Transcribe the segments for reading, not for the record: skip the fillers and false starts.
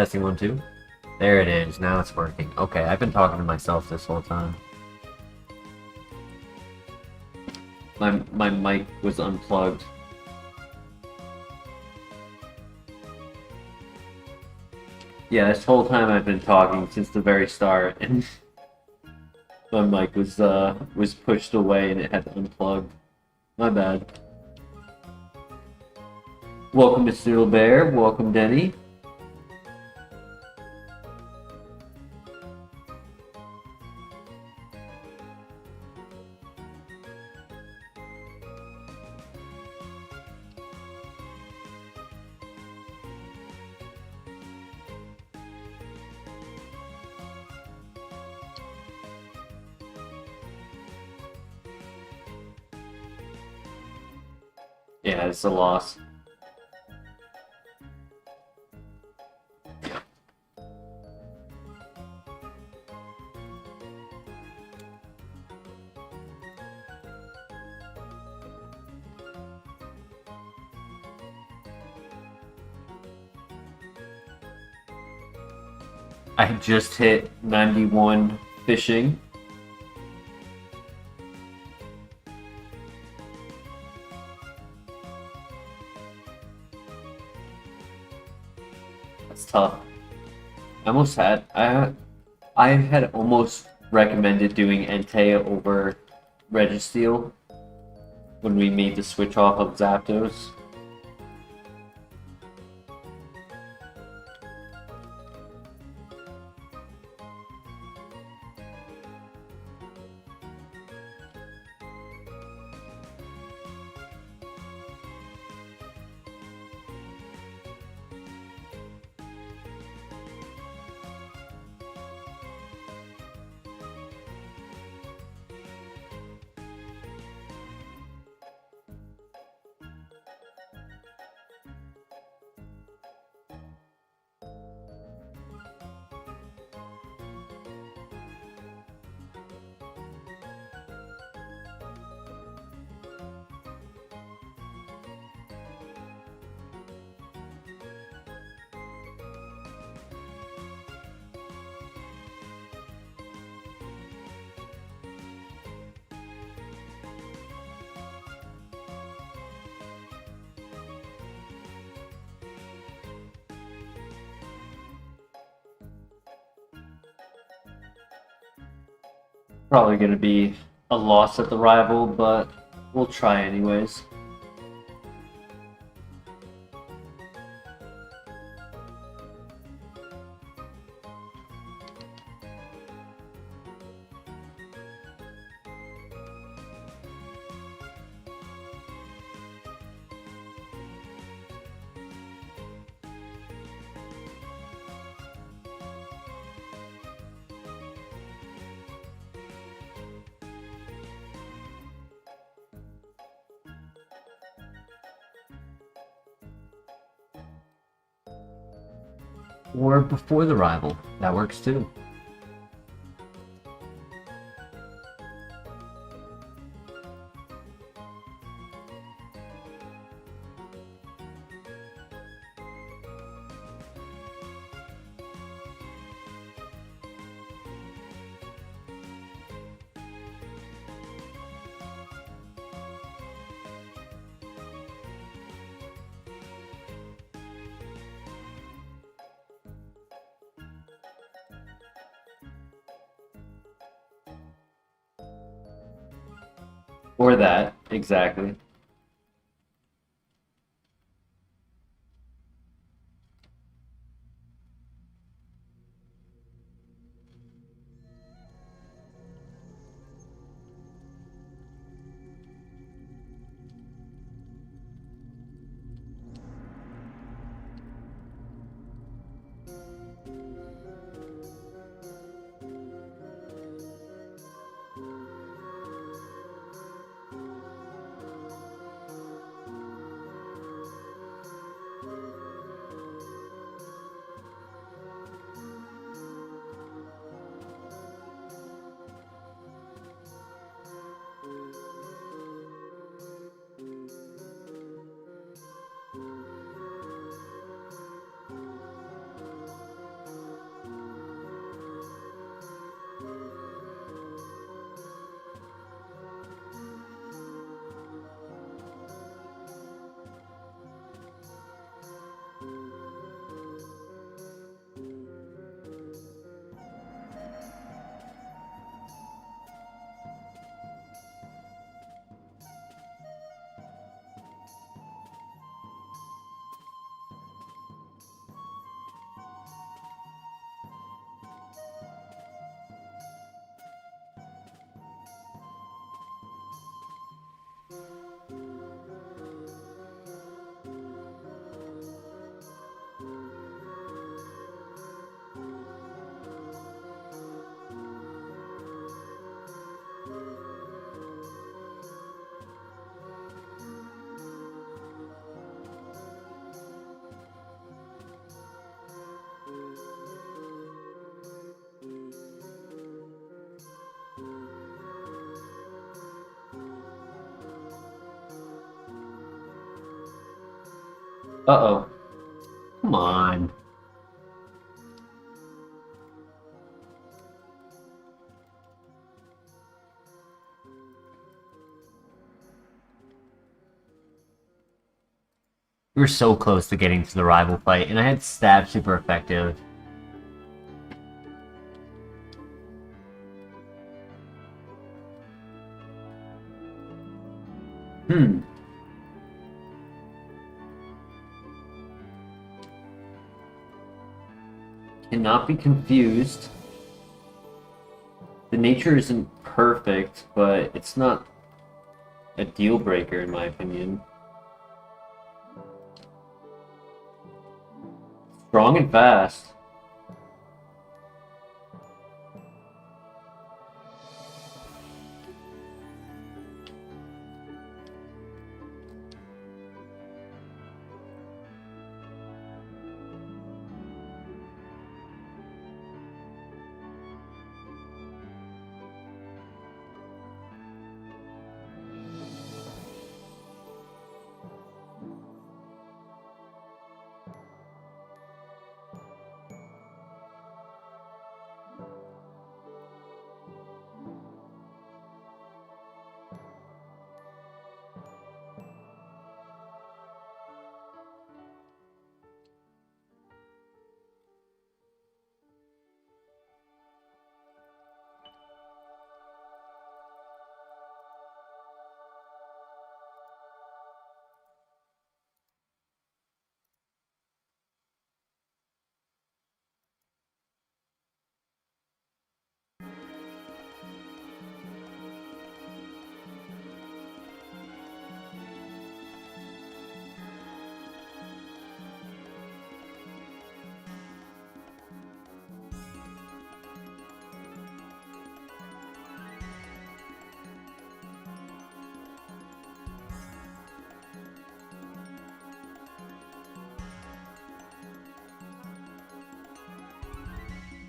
Testing 1, 2. There it is. Now it's working. Okay, I've been talking to myself this whole time. My mic was unplugged. Yeah, this whole time I've been talking since the very start, and my mic was pushed away and it had unplugged. My bad. Welcome, Mr. Little Bear. Welcome, Denny. Yeah, it's a loss. I just hit 91 fishing. That's tough. I had almost recommended doing Entei over Registeel when we made the switch off of Zapdos. Probably going to be a loss at the rival, but we'll try anyways. Or before the rival. That works too. Or that, exactly. Uh-oh. Come on. We were so close to getting to the rival fight, and I had stab super effective. Cannot be confused. The nature isn't perfect, but it's not a deal breaker in my opinion. Strong and fast.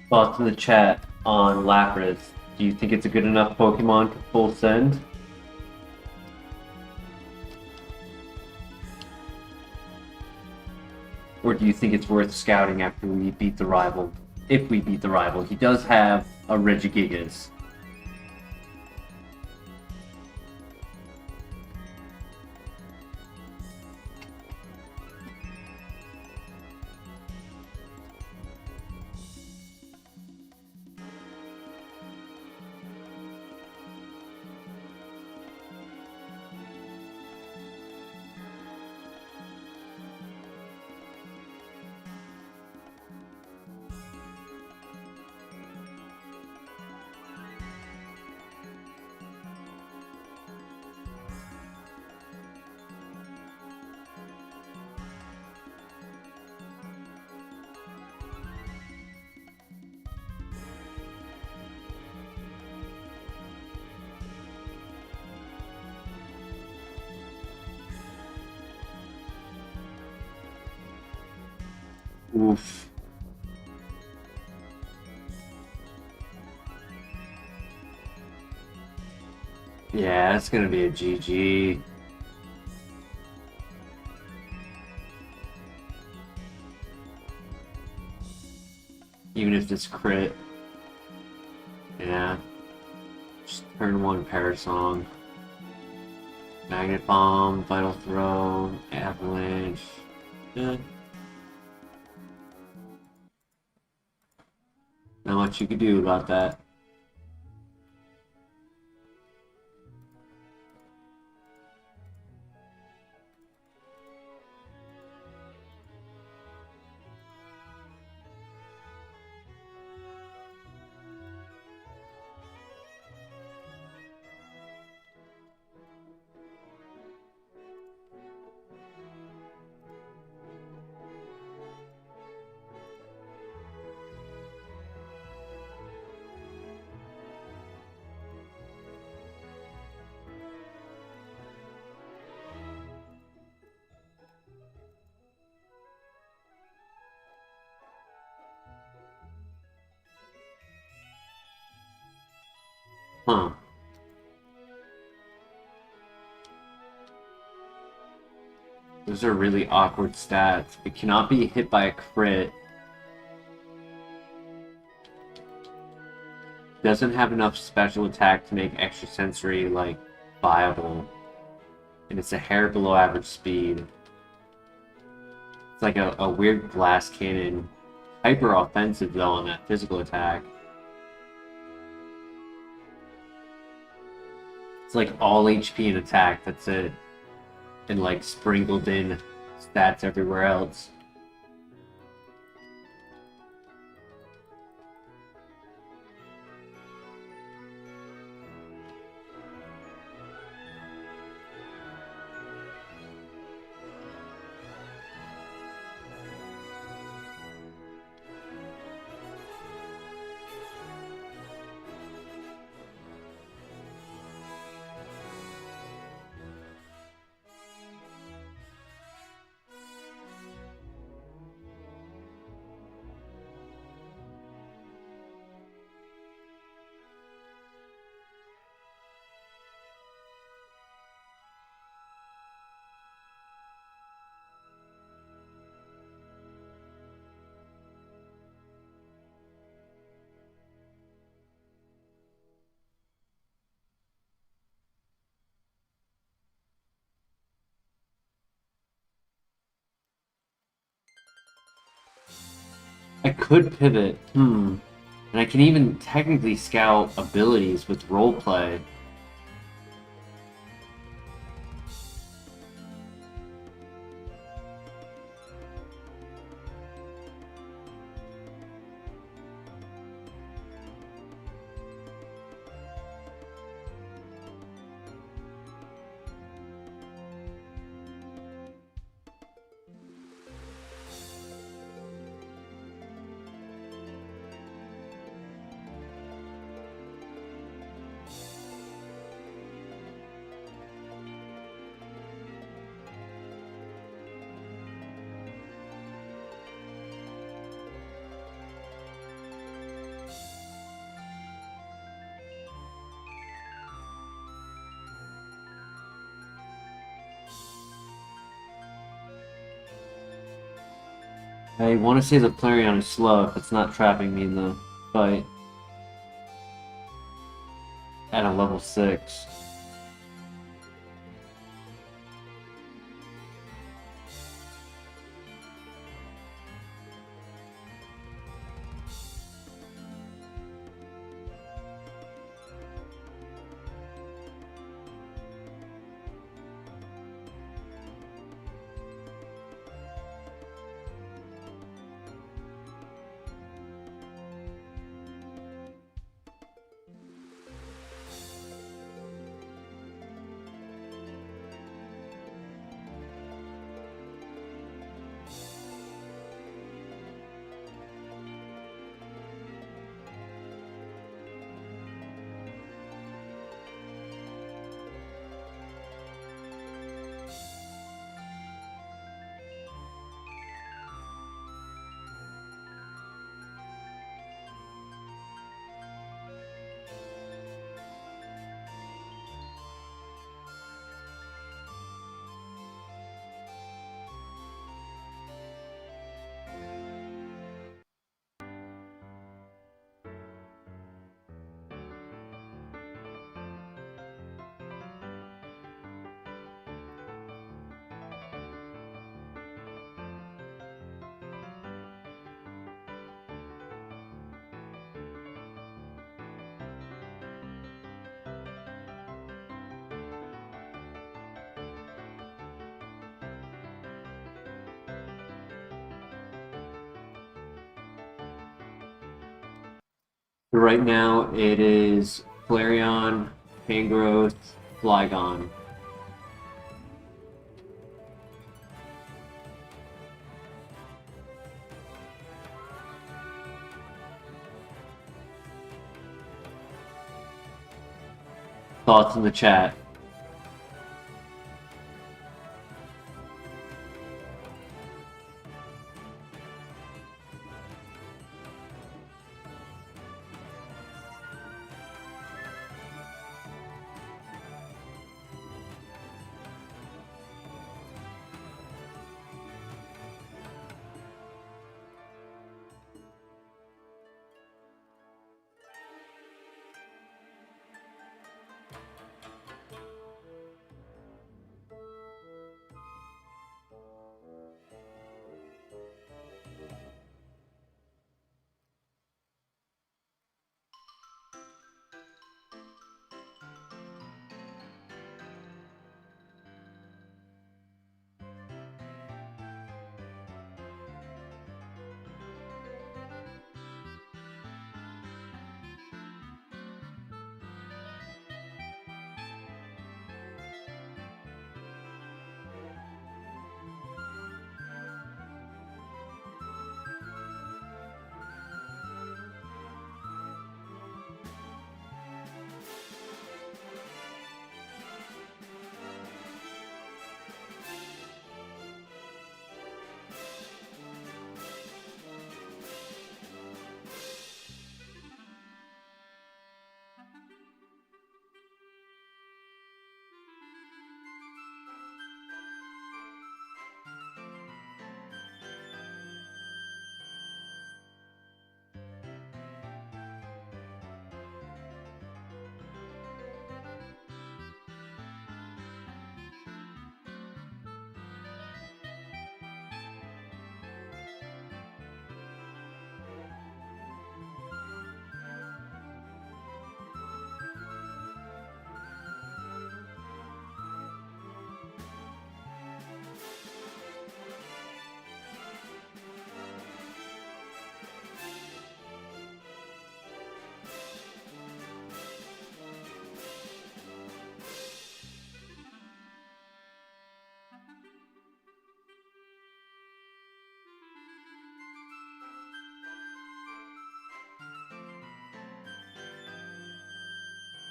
Thoughts in the chat on Lapras. Do you think it's a good enough Pokemon to full send? Or do you think it's worth scouting after we beat the rival? If we beat the rival. He does have a Regigigas. Oof. Yeah, it's gonna be a GG. Even if this crit. Yeah. Just turn one Parasong. Magnet Bomb, Vital Throw, Avalanche. Yeah. Not much you could do about that. Huh. Those are really awkward stats. It cannot be hit by a crit. Doesn't have enough special attack to make extrasensory, like, viable. And it's a hair below average speed. It's like a weird blast cannon. Hyper offensive, though, on that physical attack. It's like all HP and attack, that's it. And like sprinkled in stats everywhere else. I could pivot. And I can even technically scout abilities with roleplay. I want to say the Flareon is slow if it's not trapping me in the fight. At a level 6. Right now, it is Flareon, Pangrowth, Flygon. Thoughts in the chat.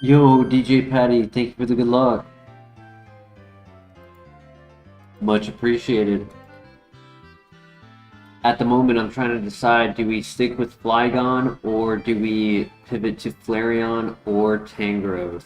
Yo, DJ Patty, thank you for the good luck. Much appreciated. At the moment, I'm trying to decide, do we stick with Flygon, or do we pivot to Flareon or Tangrowth?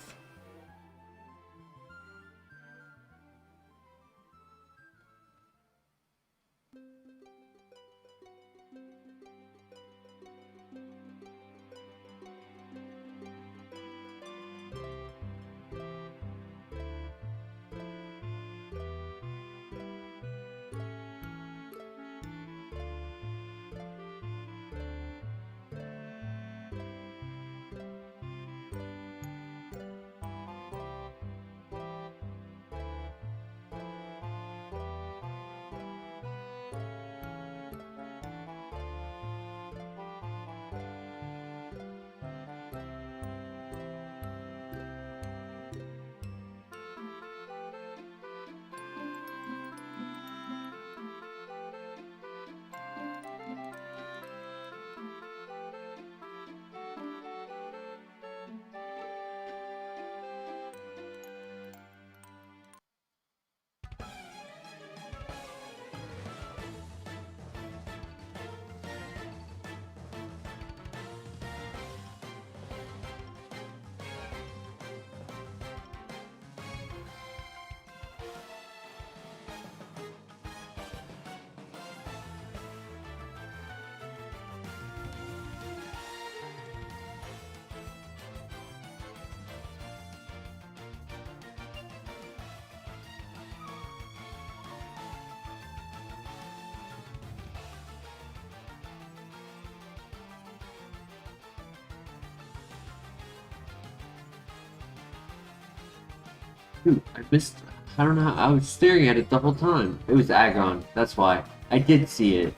Dude, I missed. I don't know how. I was staring at it the whole time. It was Aggron. That's why. I did see it,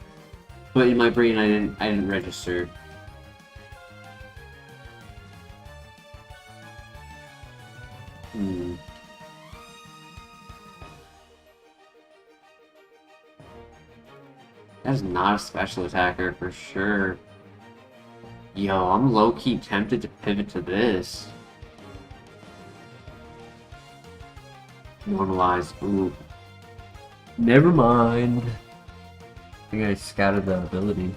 but in my brain, I didn't. I didn't register. Hmm. That's not a special attacker for sure. Yo, I'm low-key tempted to pivot to this. Normalize. Ooh. Never mind. I think I scouted the ability.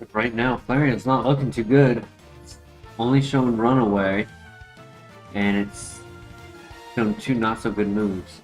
But right now, Flareon's not looking too good. It's only showing Runaway, and it's shown two not so good moves.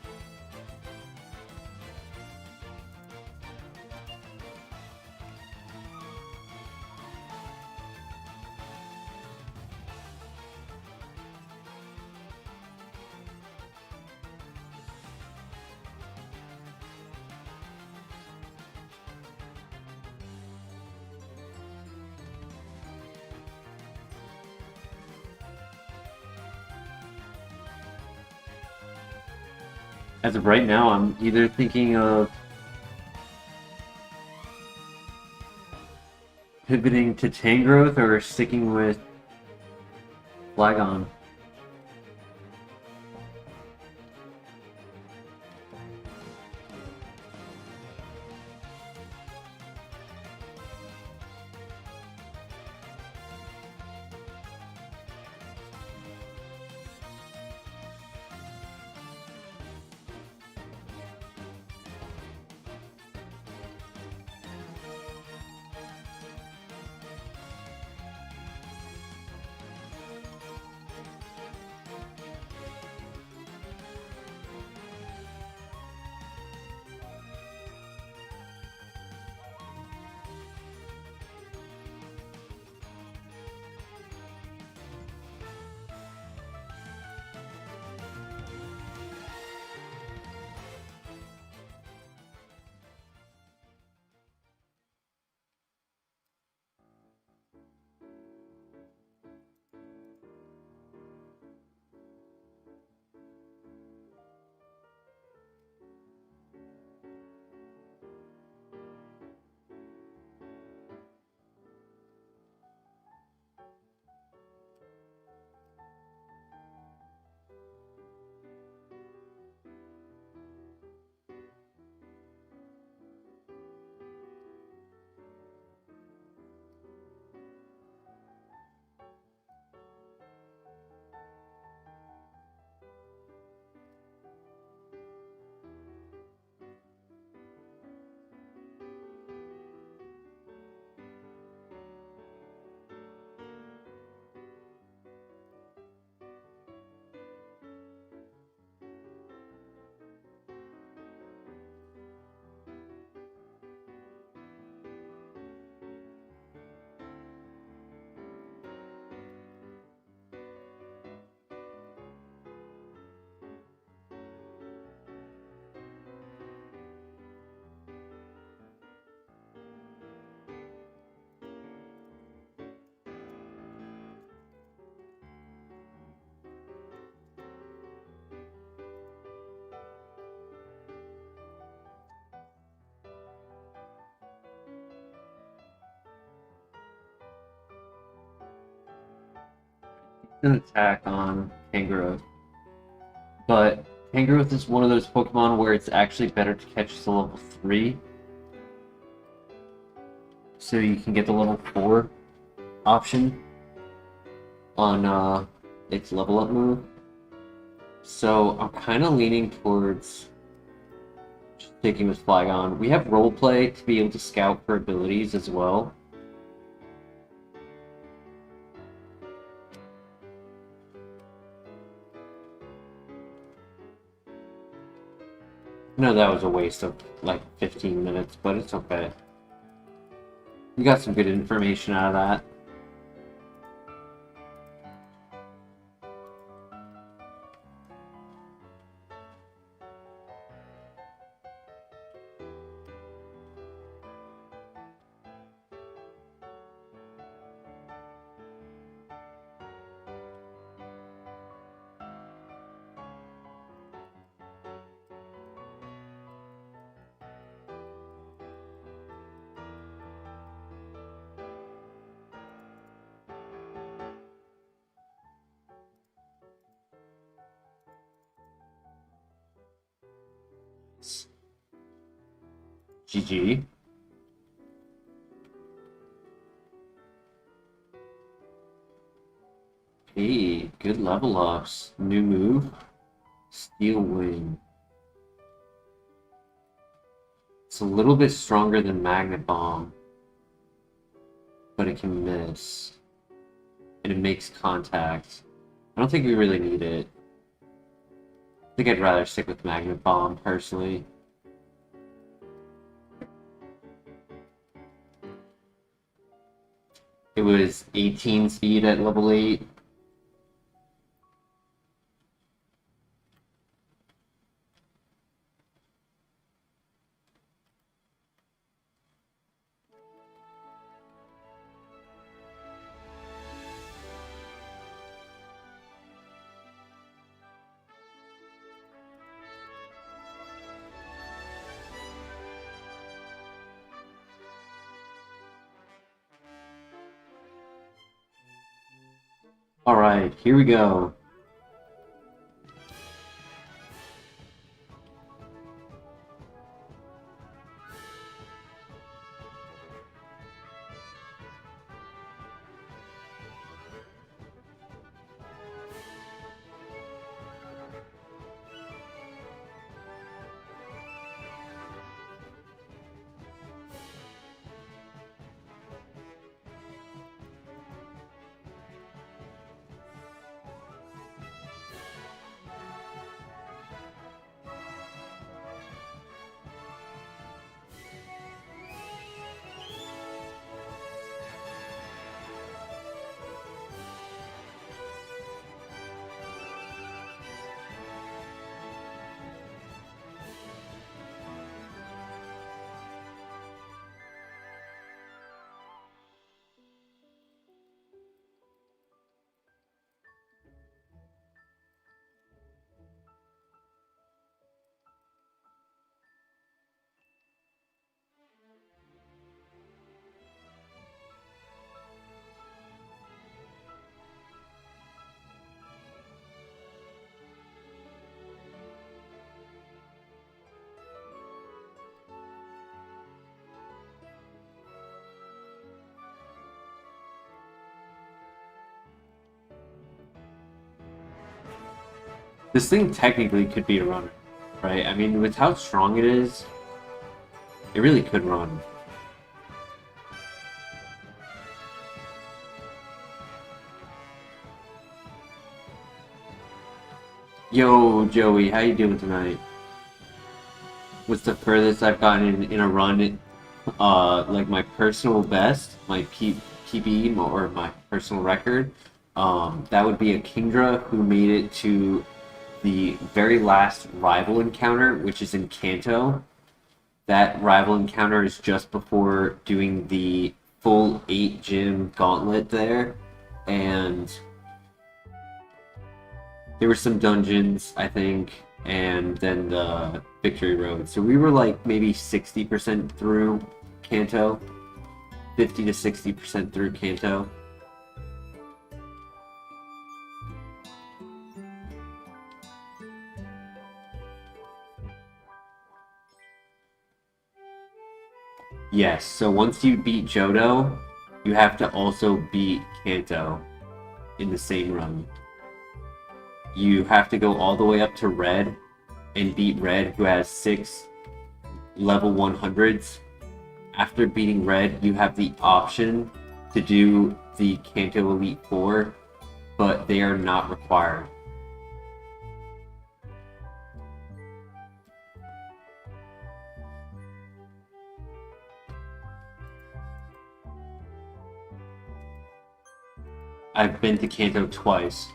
As of right now, I'm either thinking of pivoting to Tangrowth or sticking with Flagon. An attack on Tangrowth. But Tangrowth is one of those Pokemon where it's actually better to catch to level 3. So you can get the level 4 option on its level up move. So I'm kind of leaning towards sticking with Flagon. We have roleplay to be able to scout for abilities as well. No, that was a waste of like 15 minutes, but it's okay. We got some good information out of that. GG. Hey, good level ups. New move, Steel Wing. It's a little bit stronger than Magnet Bomb, but it can miss. And it makes contact. I don't think we really need it. I think I'd rather stick with Magnet Bomb, personally. It was 18 speed at level 8. Alright, here we go. This thing technically could be a runner, right? I mean, with how strong it is, it really could run. Yo, Joey, how you doing tonight? What's the furthest I've gotten in a run? Like my personal best, my PB or my personal record. That would be a Kingdra who made it to the very last rival encounter, which is in Kanto. That rival encounter is just before doing the full 8 gym gauntlet there, and there were some dungeons, I think, and then the victory road. So we were like maybe 60% through Kanto, 50 to 60% through Kanto. Yes, so once you beat Johto, you have to also beat Kanto in the same run. You have to go all the way up to Red and beat Red, who has 6 level 100s. After beating Red, you have the option to do the Kanto Elite Four, but they are not required. I've been to Kanto twice.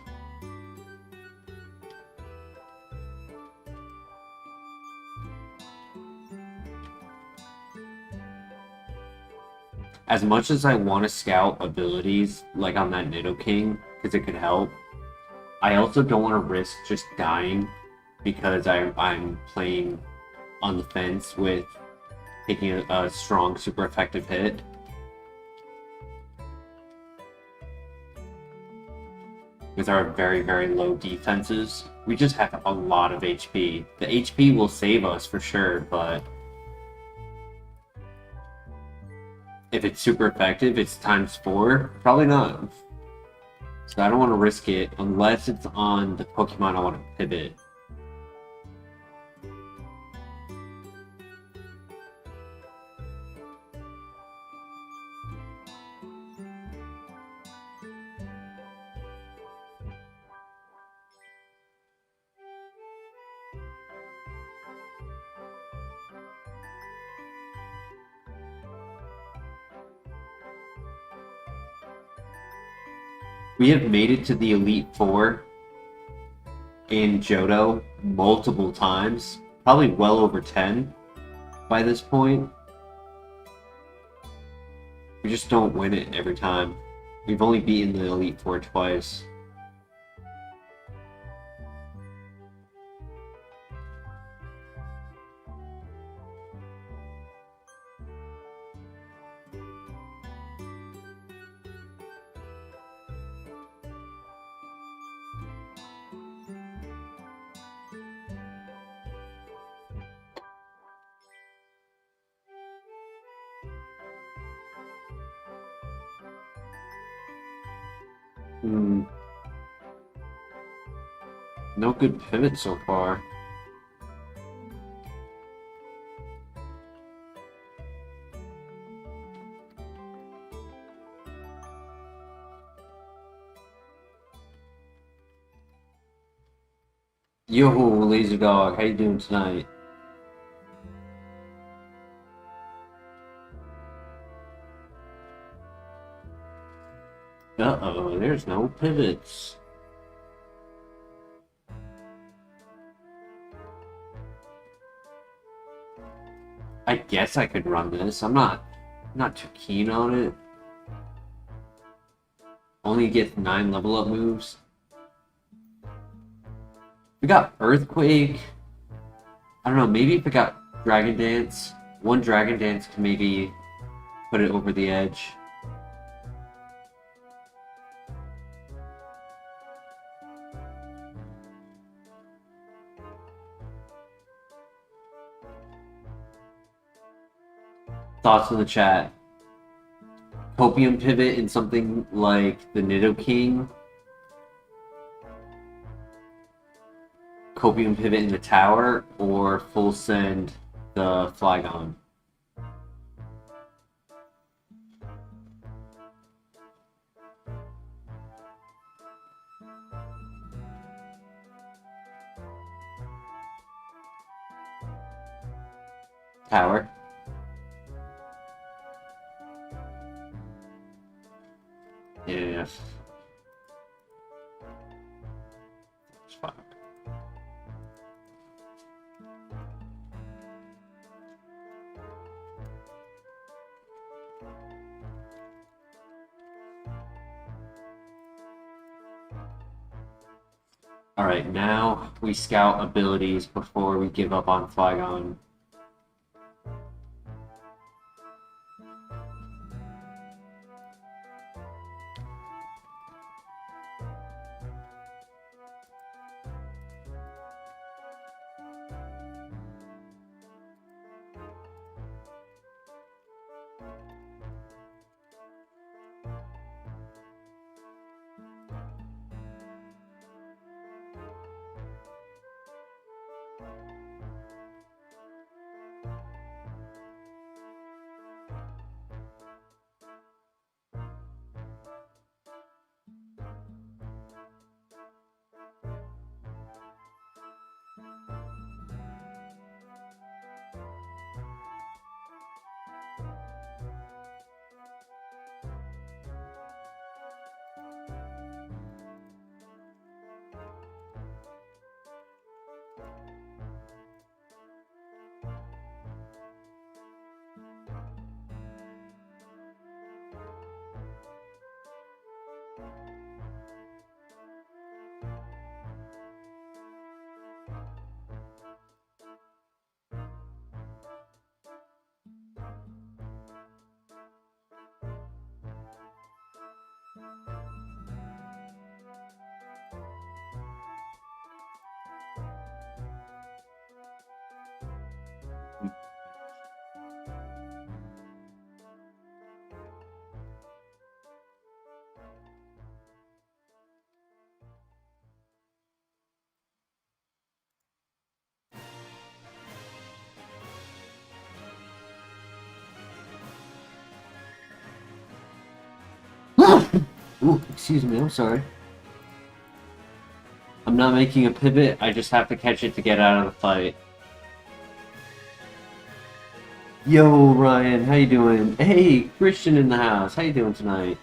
As much as I want to scout abilities, like on that Nidoking, because it could help, I also don't want to risk just dying because I'm playing on the fence with taking a strong, super effective hit. With our very, very low defenses, we just have a lot of HP. The HP will save us for sure, but if it's super effective, it's ×4, probably not. So I don't want to risk it unless it's on the Pokemon I want to pivot. We have made it to the Elite Four in Johto multiple times, probably well over 10 by this point. We just don't win it every time. We've only beaten the Elite Four twice. No good pivot so far. Yo, Laser Dog, how you doing tonight? Uh-oh, there's no pivots. I guess I could run this. I'm not too keen on it. Only get 9 level up moves. We got Earthquake. I don't know, maybe if we got Dragon Dance. One Dragon Dance can maybe put it over the edge. Thoughts in the chat. Copium pivot in something like the Nidoking. Copium pivot in the tower, or full send the Flygon. Tower. Yes. It's fine. Alright, now we scout abilities before we give up on Flygon. Ooh, excuse me, I'm sorry. I'm not making a pivot, I just have to catch it to get out of the fight. Yo, Ryan, how you doing? Hey, Christian in the house, how you doing tonight?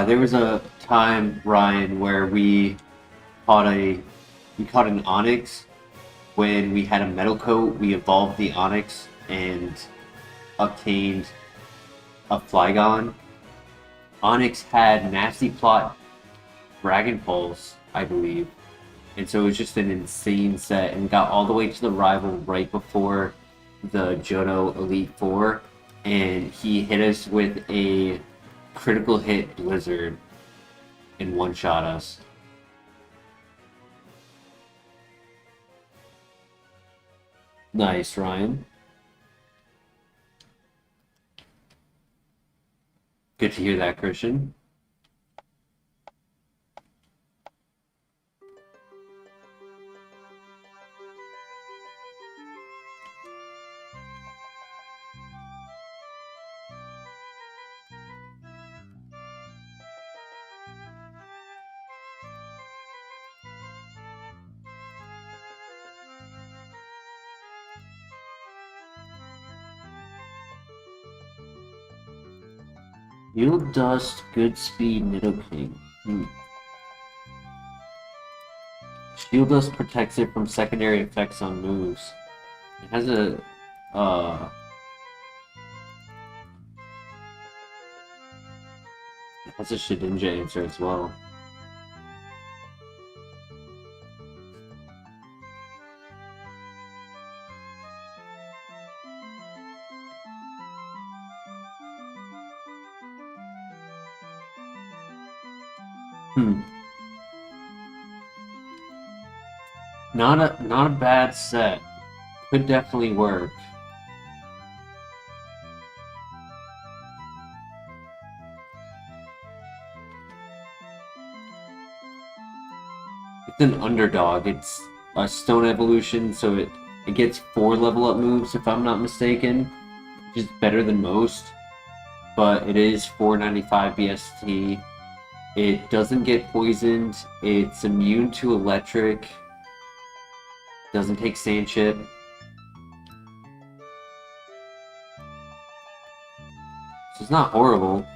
There was a time, Ryan, where we caught an Onyx. When we had a Metal Coat, we evolved the Onyx and obtained a Flygon. Onyx had Nasty Plot Dragon Pulse, I believe. And so it was just an insane set, and got all the way to the rival right before the Johto Elite Four, and he hit us with a critical hit Blizzard. and one-shot us. Nice, Ryan. Good to hear that, Christian. Yield Dust, good speed, Nidoking. Shield Dust protects it from secondary effects on moves. It has a Shedinja answer as well. Not a bad set. Could definitely work. It's an underdog. It's a stone evolution, so it gets 4 level up moves if I'm not mistaken, which is better than most. But it is 495 BST. It doesn't get poisoned. It's immune to electric. Doesn't take sand chip. So it's not horrible.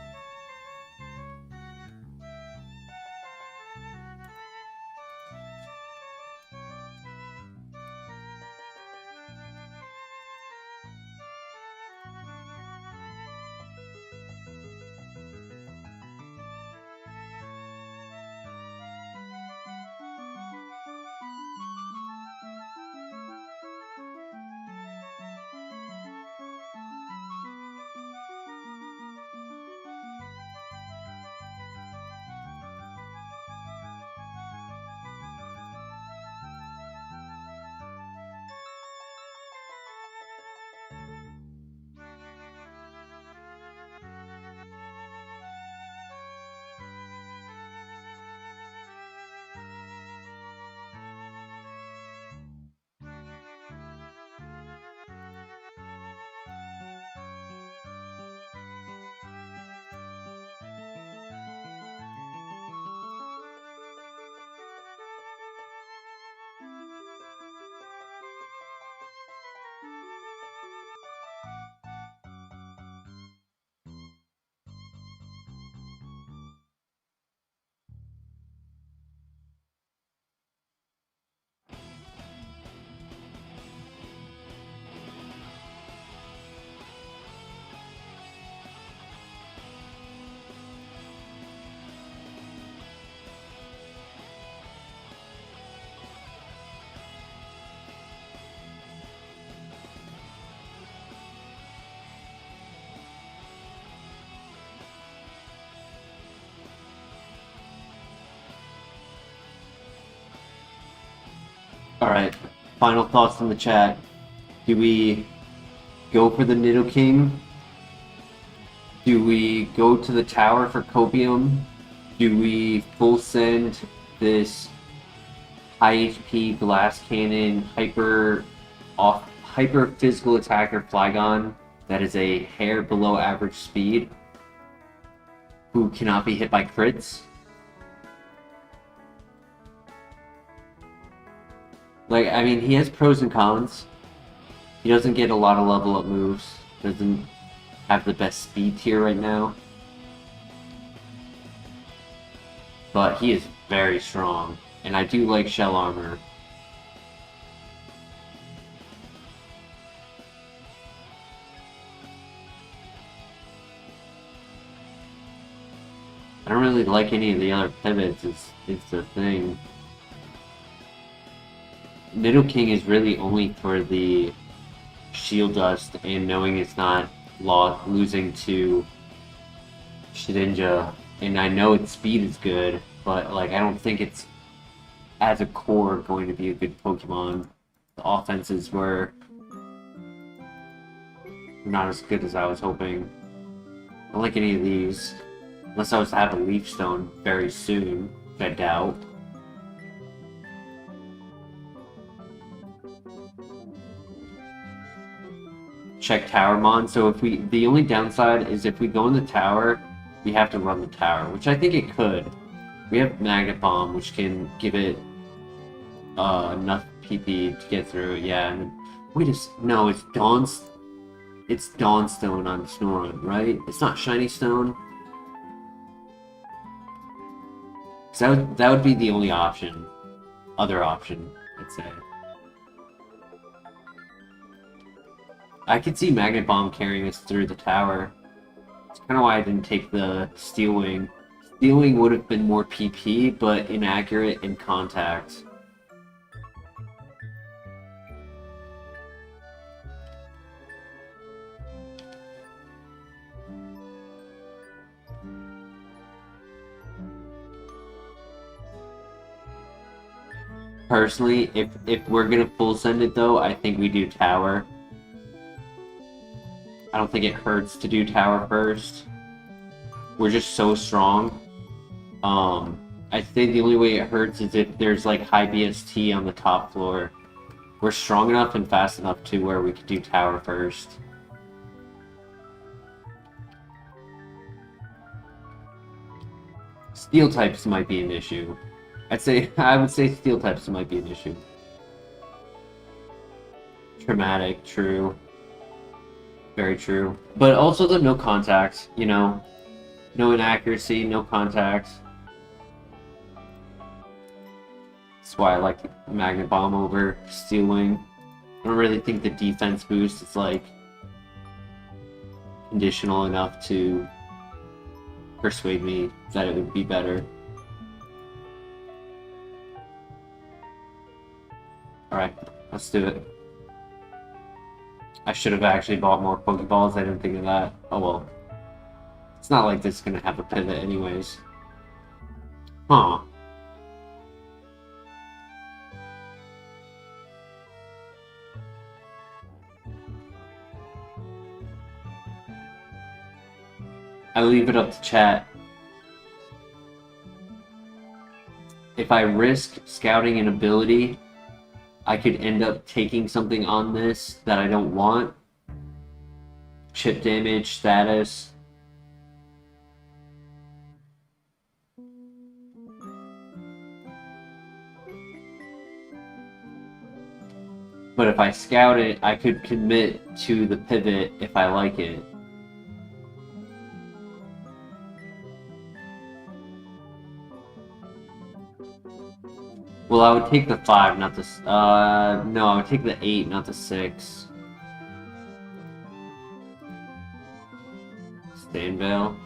Alright, final thoughts in the chat. Do we go for the Nidoking? Do we go to the tower for Copium? Do we full send this high HP blast cannon hyper physical attacker Flygon that is a hair below average speed who cannot be hit by crits? Like, I mean, he has pros and cons. He doesn't get a lot of level up moves. Doesn't have the best speed tier right now. But he is very strong. And I do like shell armor. I don't really like any of the other pivots, it's the thing. Nidoking is really only for the Shield Dust and knowing it's not losing to Shedinja. And I know its speed is good, but like I don't think it's as a core going to be a good Pokemon. The offenses were not as good as I was hoping. I don't like any of these. Unless I was to have a Leaf Stone very soon, which I doubt. Check Towermon. So if the only downside is if we go in the tower, we have to run the tower, which I think it could. We have Magnet Bomb, which can give it enough PP to get through. Yeah, and then, no, it's Dawnstone on Snorunt, right? It's not Shiny Stone. So that would be the only option. Other option, I'd say. I could see Magnet Bomb carrying us through the tower. That's kind of why I didn't take the Steel Wing. Steel Wing would have been more PP, but inaccurate in contact. Personally, if we're gonna full send it though, I think we do tower. I don't think it hurts to do tower first. We're just so strong. I think the only way it hurts is if there's like high BST on the top floor. We're strong enough and fast enough to where we could do tower first. Steel types might be an issue. I would say steel types might be an issue. Traumatic, true. Very true. But also the no contact, you know. No inaccuracy, no contact. That's why I like Magnet Bomb over Steel Wing. I don't really think the defense boost is like conditional enough to persuade me that it would be better. Alright, let's do it. I should have actually bought more Pokeballs, I didn't think of that. Oh well. It's not like this is gonna have a pivot anyways. Huh. I leave it up to chat. If I risk scouting an ability, I could end up taking something on this that I don't want. Chip damage, status. But if I scout it, I could commit to the pivot if I like it. Well, I would take the 5, not the... no, I would take the 8, not the 6. Stain Veil.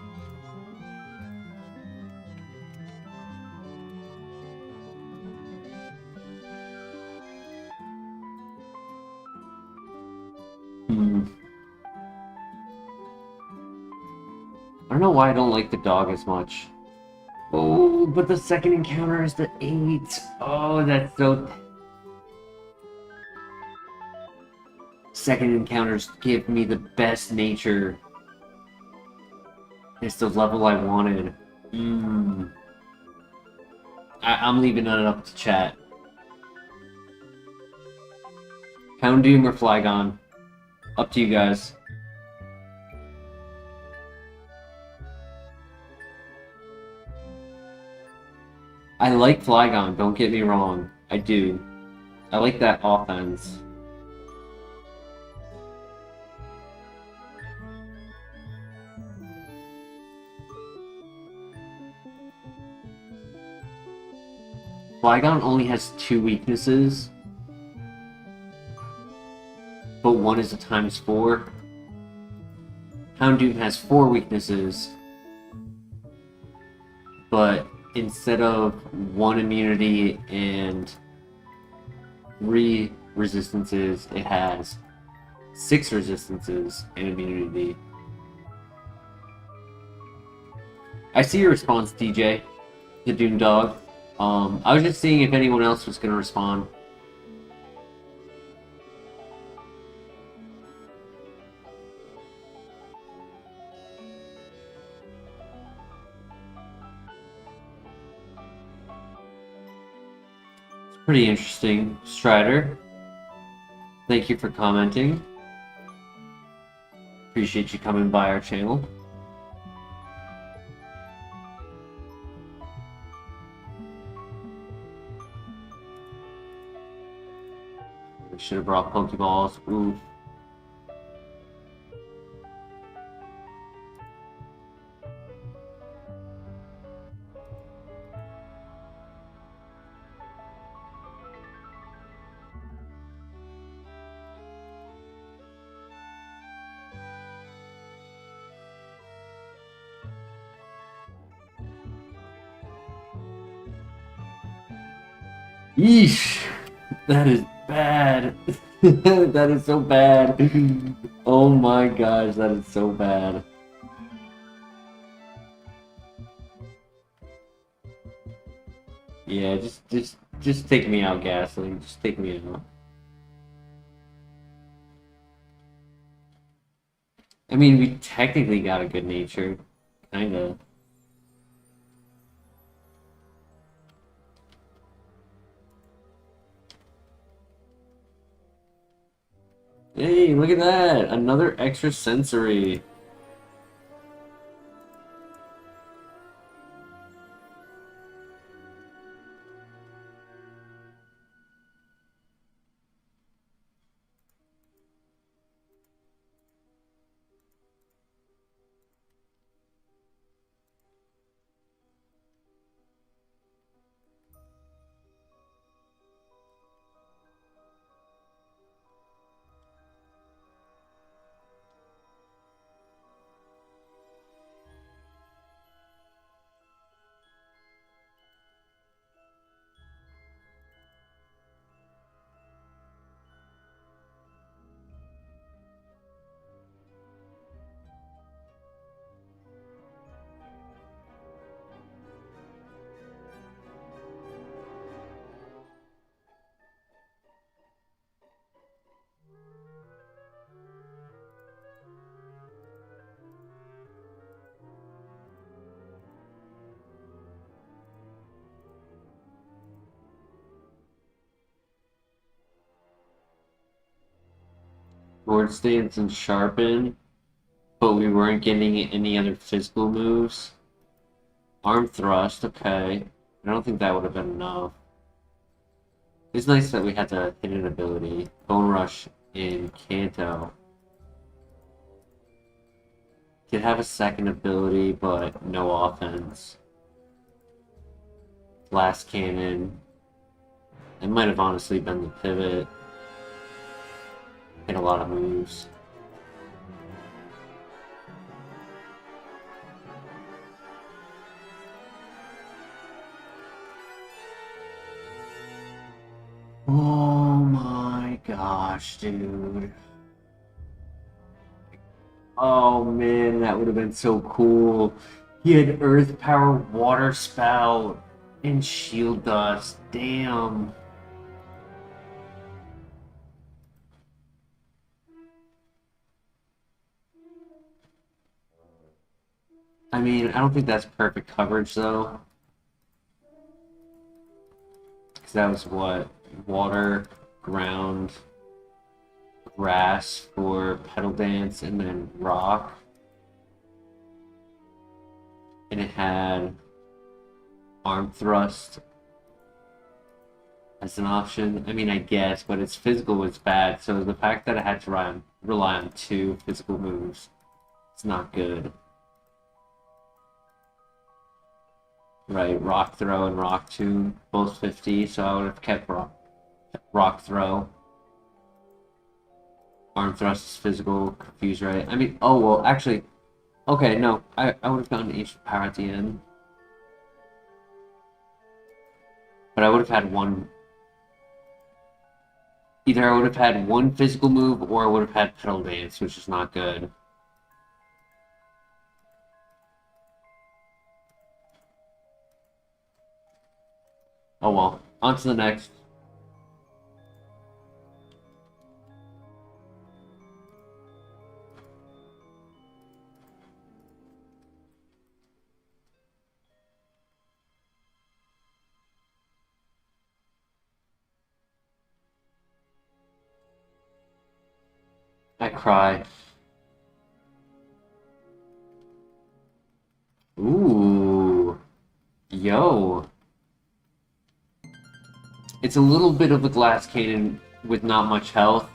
I don't know why I don't like the dog as much. Oh, but the second encounter is the 8. Oh, that's so... Second encounters give me the best nature. It's the level I wanted. I'm leaving it up to chat. Houndoom or Flygon? Up to you guys. I like Flygon, don't get me wrong. I do. I like that offense. Flygon only has 2 weaknesses, but one is a ×4. Houndoom has 4 weaknesses, but instead of 1 immunity and 3 resistances, it has 6 resistances and immunity. I see your response, DJ. The Doom Dog. I was just seeing if anyone else was gonna respond. It's pretty interesting. Strider, thank you for commenting. Appreciate you coming by our channel. We should have brought Pokeballs. Ooh. Yeesh! That is bad. That is so bad. Oh my gosh, that is so bad. Yeah, just take me out, Gasoline. Just take me out. I mean, we technically got a good nature. Kinda. Hey, look at that! Another extra sensory. Sword stance and sharpen, but we weren't getting any other physical moves. Arm thrust, okay. I don't think that would have been enough. It's nice that we had the hidden ability. Bone Rush in Kanto. Did have a second ability, but no offense. Blast Cannon. It might have honestly been the pivot. Hit a lot of moves. Oh my gosh, dude. Oh man, that would have been so cool. He had Earth Power, Water Spout, and Shield Dust. Damn. I mean, I don't think that's perfect coverage though. Because that was what? Water, ground, grass for Petal Dance, and then rock. And it had arm thrust as an option. I mean, I guess, but its physical was bad, so the fact that I had to rely on two physical moves, it's not good. Right, Rock Throw and Rock Tomb, both 50, so I would have kept Rock Throw. Arm Thrust is physical, Confuse, right? I mean, oh, well, actually, okay, no, I would have gotten Ancient Power at the end. But I would have had one. Either I would have had one physical move, or I would have had Petal Dance, which is not good. Oh well. On to the next. I cry. Ooh. Yo. It's a little bit of a glass cannon with not much health.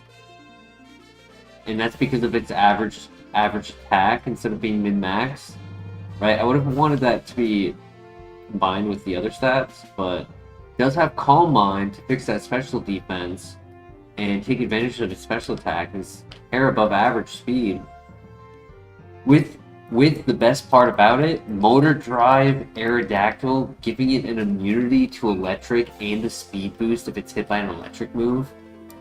And that's because of its average attack instead of being min-max. Right? I would have wanted that to be combined with the other stats, but it does have Calm Mind to fix that special defense and take advantage of its special attack and its air above average speed. With the best part about it, Motor Drive Aerodactyl, giving it an immunity to electric and a speed boost if it's hit by an electric move.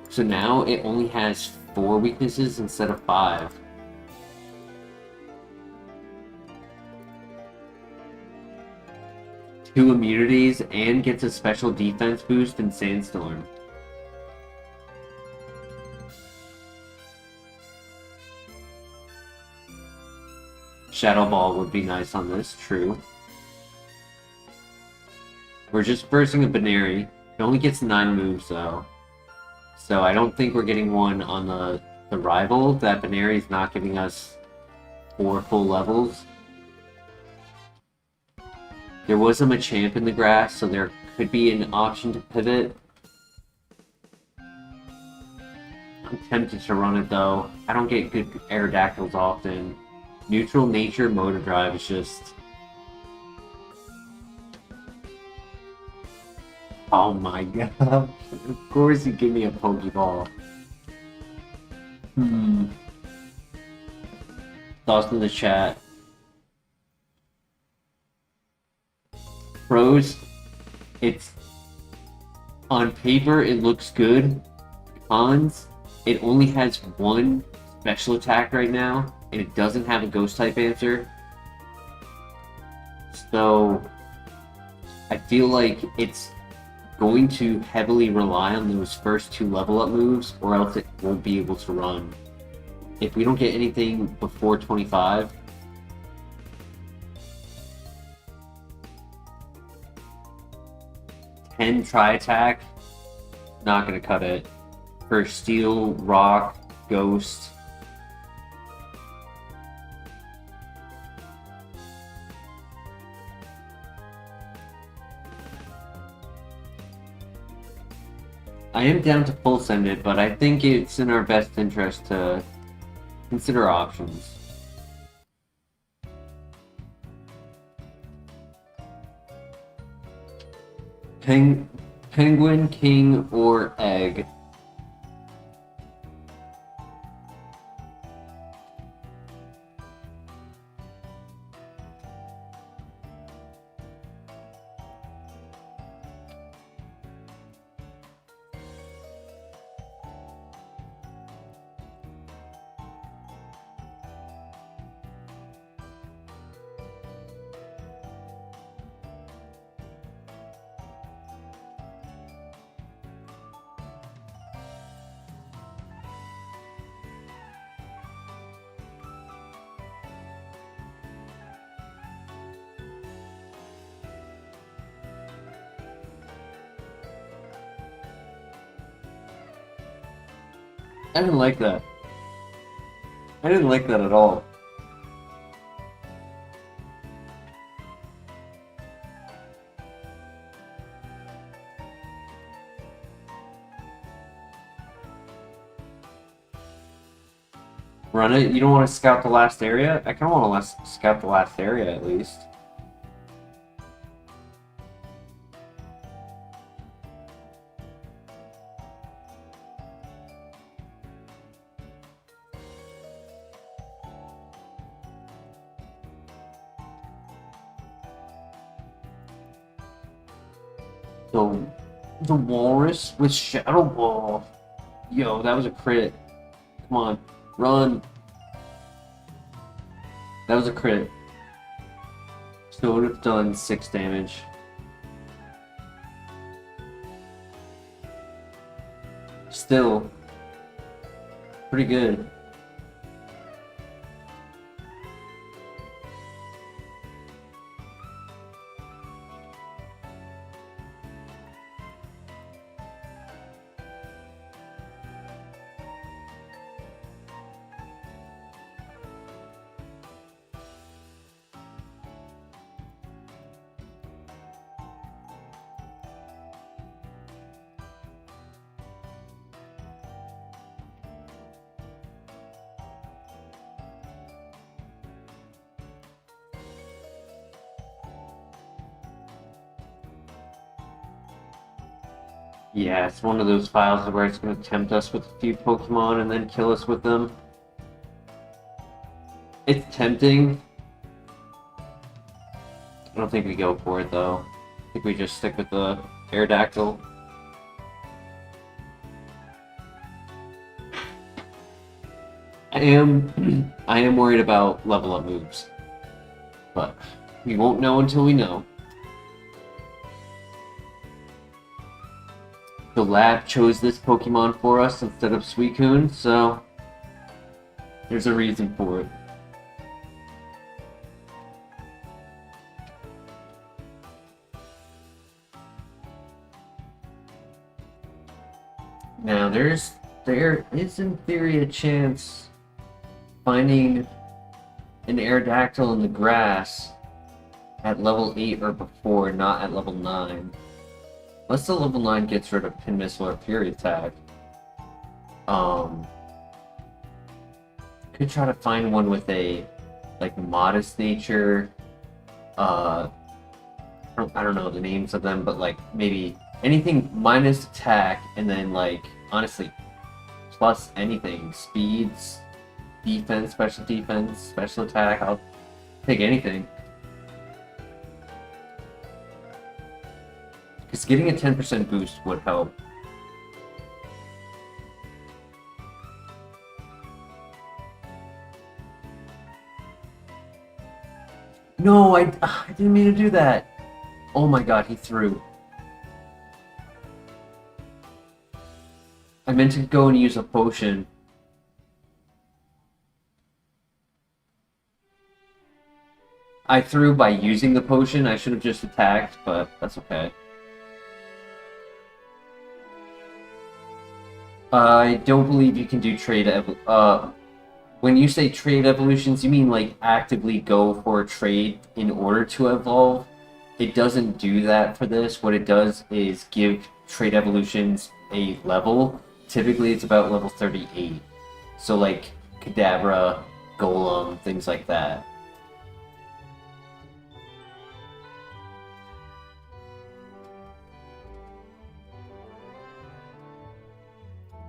So now it only has 4 weaknesses instead of 5. Two immunities and gets a special defense boost in Sandstorm. Shadow Ball would be nice on this, true. We're just bursting a Baneri. It only gets 9 moves though. So I don't think we're getting one on the rival. That Baneri is not giving us 4 full levels. There was a Machamp in the grass, so there could be an option to pivot. I'm tempted to run it though. I don't get good Aerodactyls often. Neutral Nature Motor Drive is just... Oh my god. Of course you give me a Pokeball. Thoughts in the chat. Pros, it's... On paper, it looks good. Cons, it only has 1 special attack right now, and it doesn't have a Ghost-type answer. So, I feel like it's going to heavily rely on those first 2 level-up moves, or else it won't be able to run. If we don't get anything before 25... 10 Tri-Attack, not gonna cut it. For Steel, Rock, Ghost... I am down to full send it, but I think it's in our best interest to consider options. Penguin, King, or Egg? I didn't like that. I didn't like that at all. Run it? You don't want to scout the last area? I kind of want to scout the last area at least. The Walrus with Shadow Ball. Yo, that was a crit. Come on, run. That was a crit. So it would have done 6 damage. still pretty good. Yeah, it's one of those files where it's going to tempt us with a few Pokemon and then kill us with them. It's tempting. I don't think we go for it though. I think we just stick with the Aerodactyl. I am worried about level up moves, but we won't know until we know. The lab chose this Pokemon for us instead of Suicune, so there's a reason for it. Now there is in theory a chance finding an Aerodactyl in the grass at level 8 or before, not at level 9. Unless the level 9 gets rid of Pin Missile or Fury Attack. Could try to find one with a like modest nature. I don't know the names of them, but like maybe anything minus attack and then like honestly plus anything. Speeds, defense, special attack. I'll take anything. Because getting a 10% boost would help. No, I didn't mean to do that. Oh my god, he threw. I meant to go and use a potion. I threw by using the potion. I should have just attacked, but that's okay. I don't believe you can do when you say trade evolutions, you mean like actively go for a trade in order to evolve. It doesn't do that for this. What it does is give trade evolutions a level. Typically it's about level 38. So like Kadabra, Golem, things like that.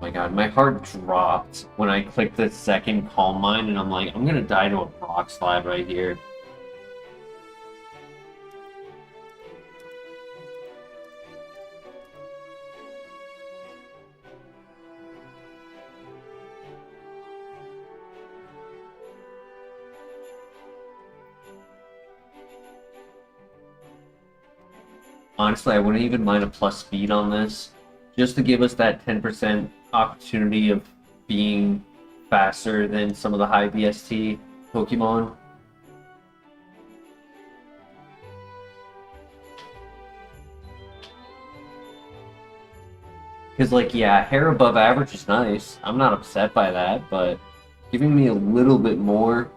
Oh my god, my heart dropped when I clicked the second Calm Mind, and I'm like, I'm gonna die to a rock slide right here. Honestly, I wouldn't even mind a plus speed on this, just to give us that 10% opportunity of being faster than some of the high BST Pokemon. Because, like, yeah, hair above average is nice. I'm not upset by that, but giving me a little bit more...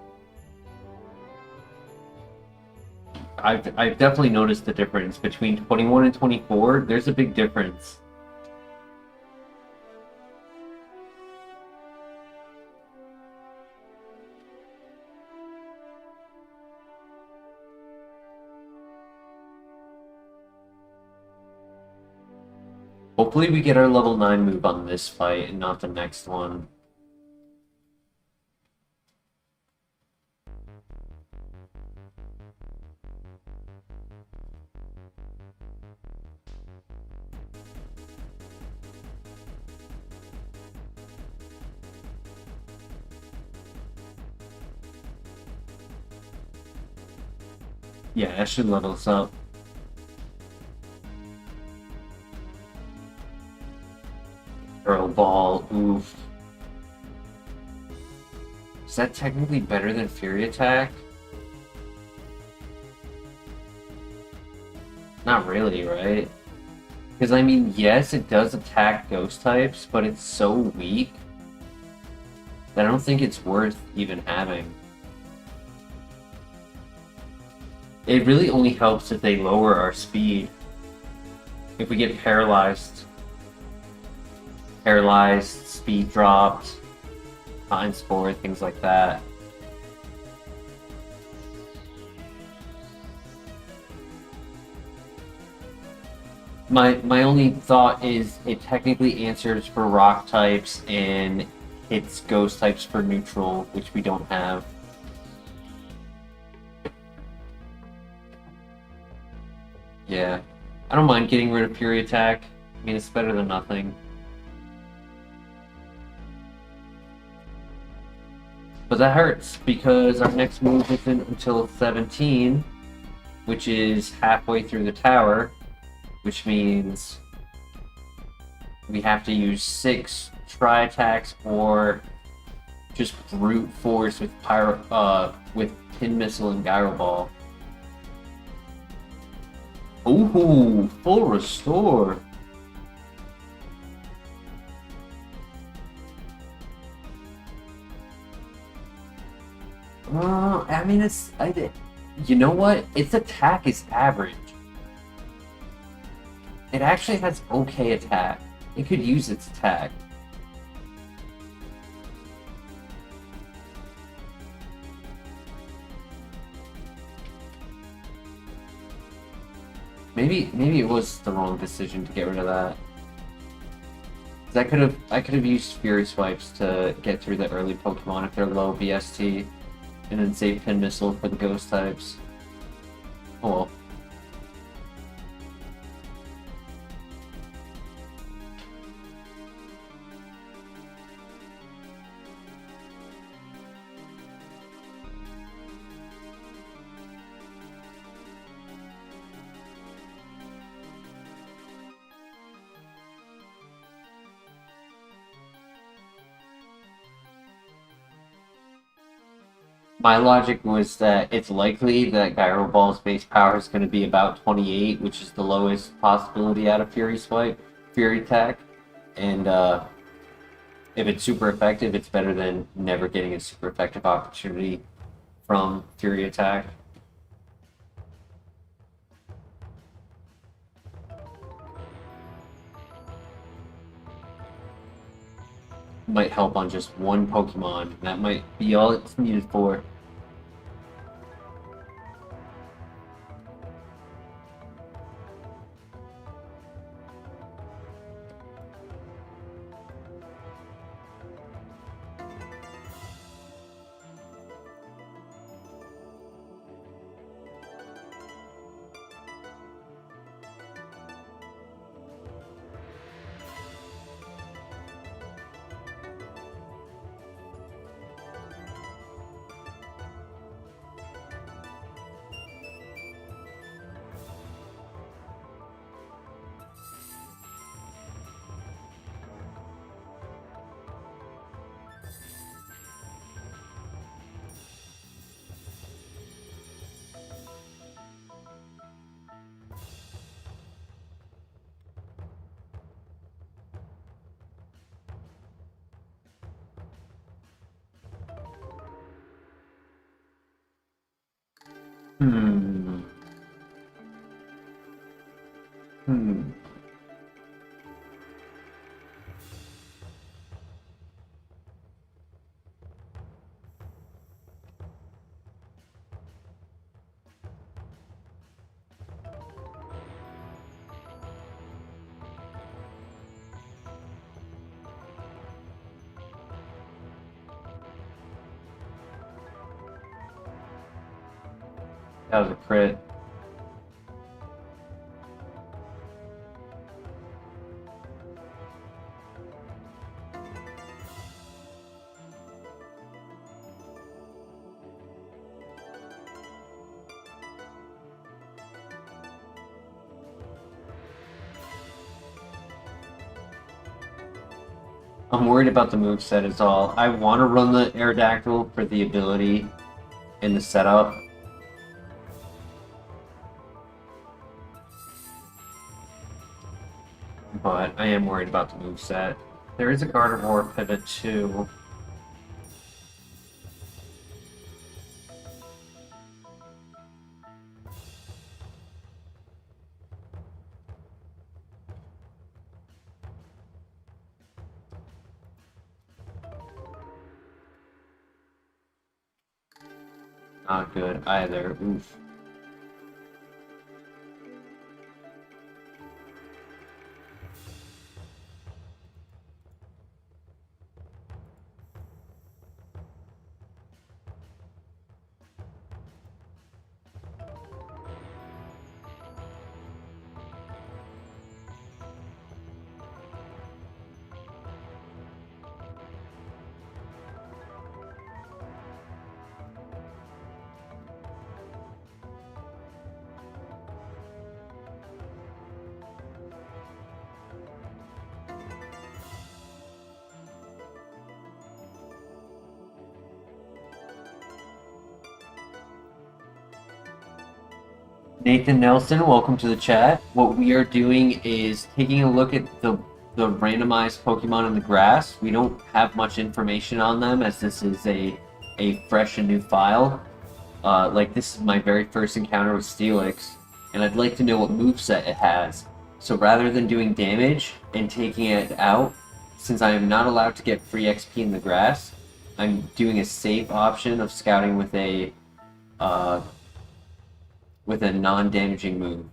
I've definitely noticed the difference between 21 and 24. There's a big difference. Hopefully we get our level 9 move on this fight and not the next one. Yeah, that should level us up. Earl Ball, oof. Is that technically better than Fury Attack? Not really, right? Because, I mean, yes, it does attack ghost types, but it's so weak that I don't think it's worth even having. It really only helps if they lower our speed. If we get paralyzed, speed dropped, time spore, things like that. My only thought is it technically answers for rock types and hits ghost types for neutral, which we don't have. Yeah. I don't mind getting rid of Fury Attack. I mean, it's better than nothing. But that hurts, because our next move isn't until 17, which is halfway through the tower, which means we have to use 6 tri-attacks or just brute force with Pin Missile and Gyro Ball. Ooh, full restore. I mean, you know what? Its attack is average. It actually has okay attack. It could use its attack. Maybe it was the wrong decision to get rid of that. I could have used Fury Swipes to get through the early Pokemon if they're low BST, and then save Pin Missile for the Ghost types. Oh well. My logic was that it's likely that Gyro Ball's base power is going to be about 28, which is the lowest possibility out of Fury Attack. And if it's super effective, it's better than never getting a super effective opportunity from Fury Attack. Might help on just one Pokemon. That might be all it's needed for. Hmm. That was a crit. I'm worried about the moveset is all. I want to run the Aerodactyl for the ability in the setup. But I am worried about the moveset. There is a Gardevoir pivot too. Not good either. Oof. Nathan Nelson, welcome to the chat. What we are doing is taking a look at the randomized Pokemon in the grass. We don't have much information on them as this is a fresh and new file. Like this is my very first encounter with Steelix, and I'd like to know what moveset it has. So rather than doing damage and taking it out, since I am not allowed to get free XP in the grass, I'm doing a safe option of scouting with a non-damaging move.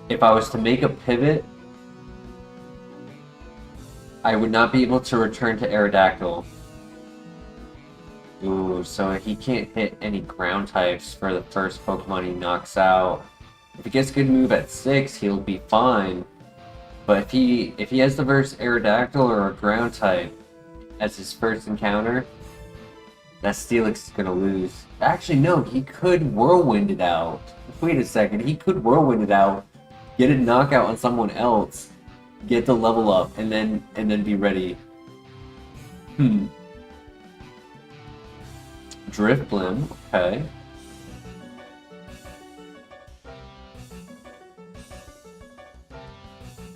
If I was to make a pivot, I would not be able to return to Aerodactyl. Ooh, so he can't hit any ground types for the first Pokemon he knocks out. If he gets a good move at 6, he'll be fine. But if he has the first Aerodactyl or a ground type as his first encounter, that Steelix is gonna lose. Actually, no, he could Whirlwind it out. Wait a second, he could Whirlwind it out, get a knockout on someone else, get the level up, and then be ready. Drifblim, okay.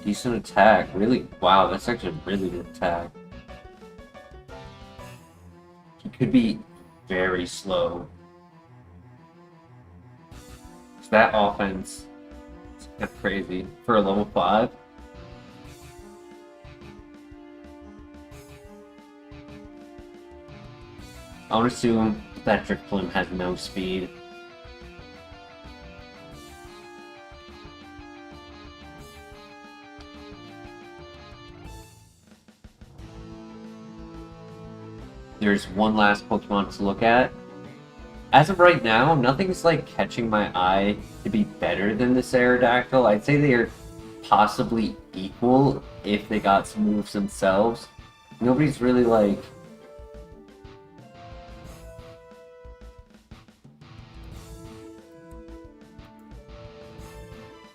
Decent attack, really. Wow, that's actually a really good attack. He could be very slow. That offense is crazy for a level 5. I would assume that Drifblim has no speed. There's one last Pokemon to look at. As of right now, nothing's like catching my eye to be better than this Aerodactyl. I'd say they are possibly equal if they got some moves themselves. Nobody's really like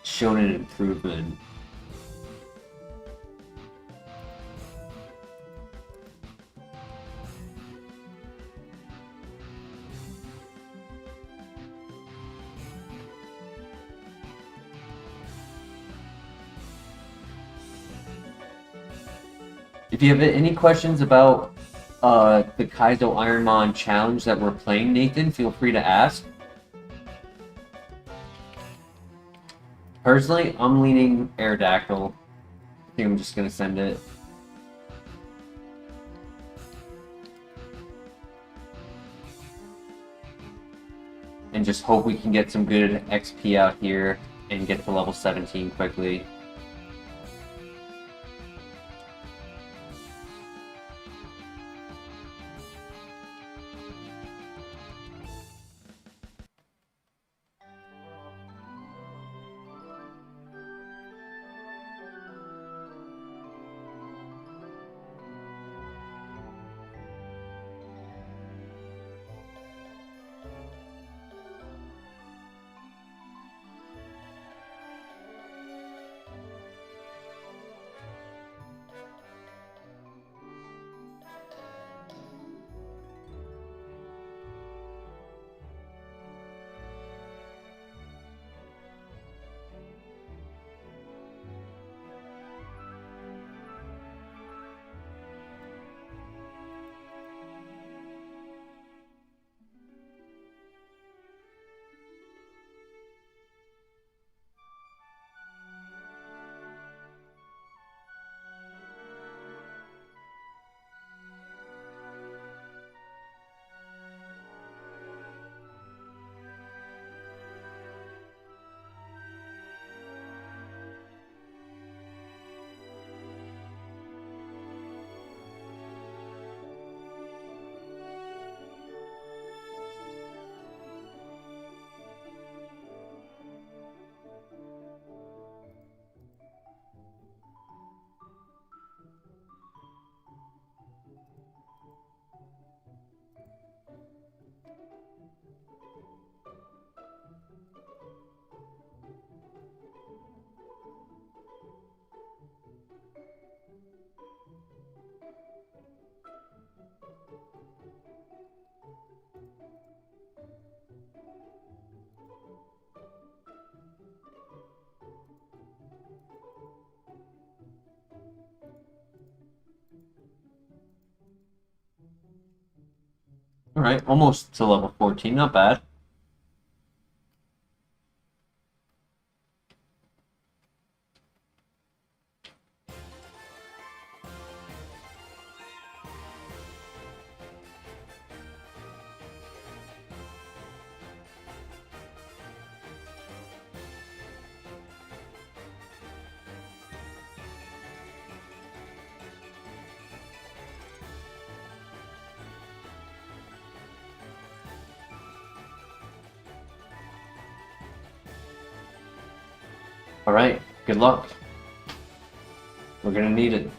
shown an improvement. If you have any questions about the Kaizo Ironmon challenge that we're playing, Nathan, feel free to ask. Personally, I'm leaning Aerodactyl. I think I'm just going to send it. And just hope we can get some good XP out here and get to level 17 quickly. Alright, almost to level 14, not bad. Alright, good luck. We're gonna need it.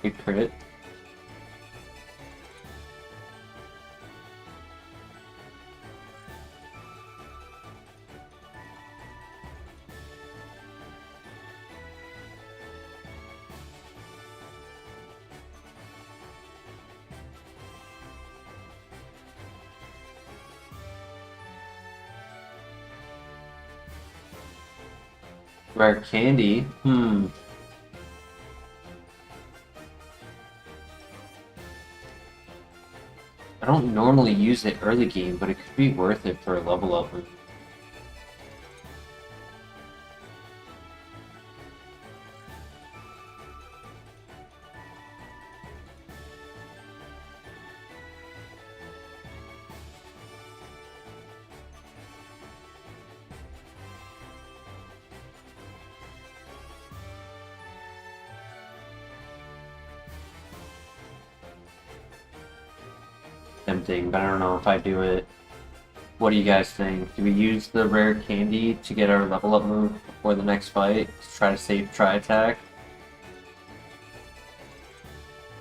We crit. Rare candy. I don't normally use it early game, but it could be worth it for a level up. Tempting, but I don't know if I do it. What do you guys think? Do we use the rare candy to get our level up move before the next fight to try to save try attack?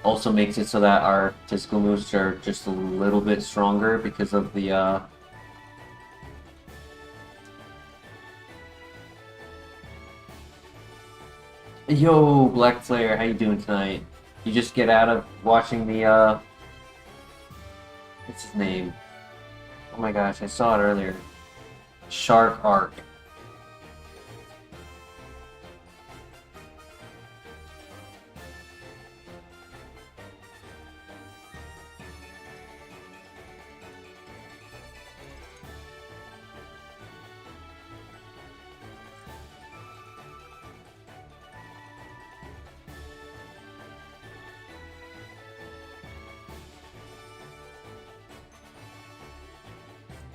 Also makes it so that our physical moves are just a little bit stronger because of the Yo, Black Slayer, how you doing tonight? You just get out of watching the what's his name? Oh my gosh, I saw it earlier. Shark Arc.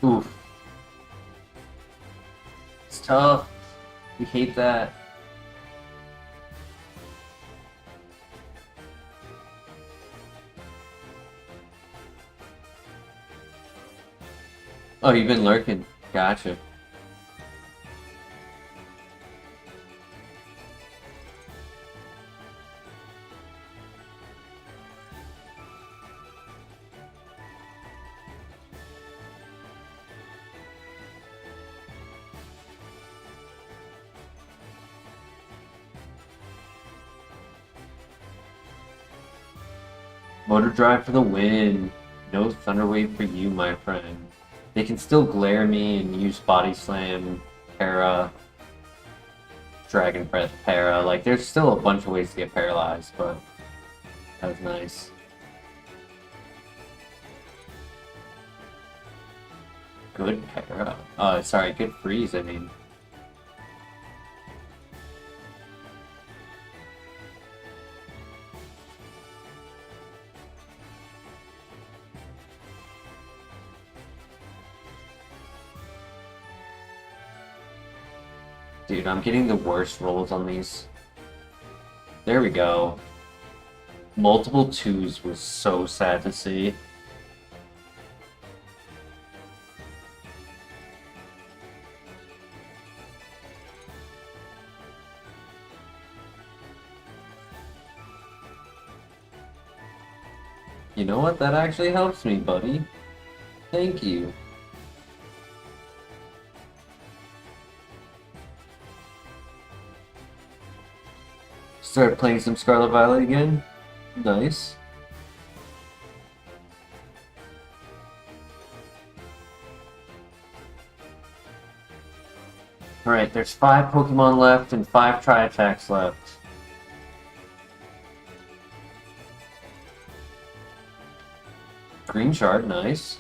Oof. It's tough. We hate that. Oh, you've been lurking. Gotcha. Motor Drive for the win. No Thunder Wave for you, my friend. They can still glare me and use Body Slam, Para, Dragon Breath, Para. Like, there's still a bunch of ways to get paralyzed, but that was nice. Good Para. Sorry, good freeze, I mean. Dude, I'm getting the worst rolls on these. There we go. Multiple twos was so sad to see. You know what? That actually helps me, buddy. Thank you. Start playing some Scarlet Violet again. Nice. Alright, there's 5 Pokemon left and 5 Tri-Attacks left. Green Shard, nice.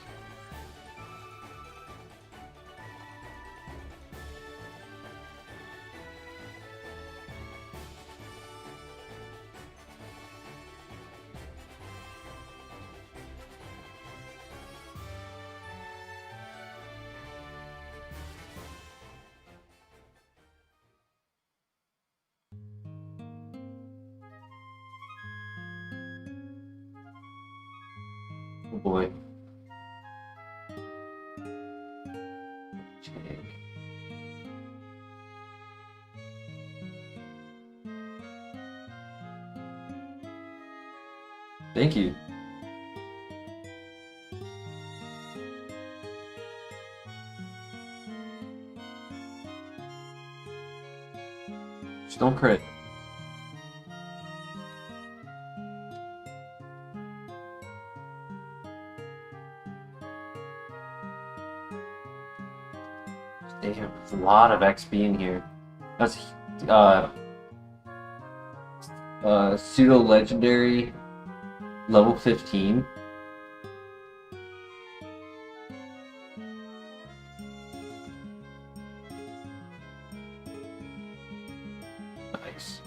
Oh boy. Okay. Thank you. Just don't crit. They have a lot of XP in here. That's pseudo legendary level 15. Nice.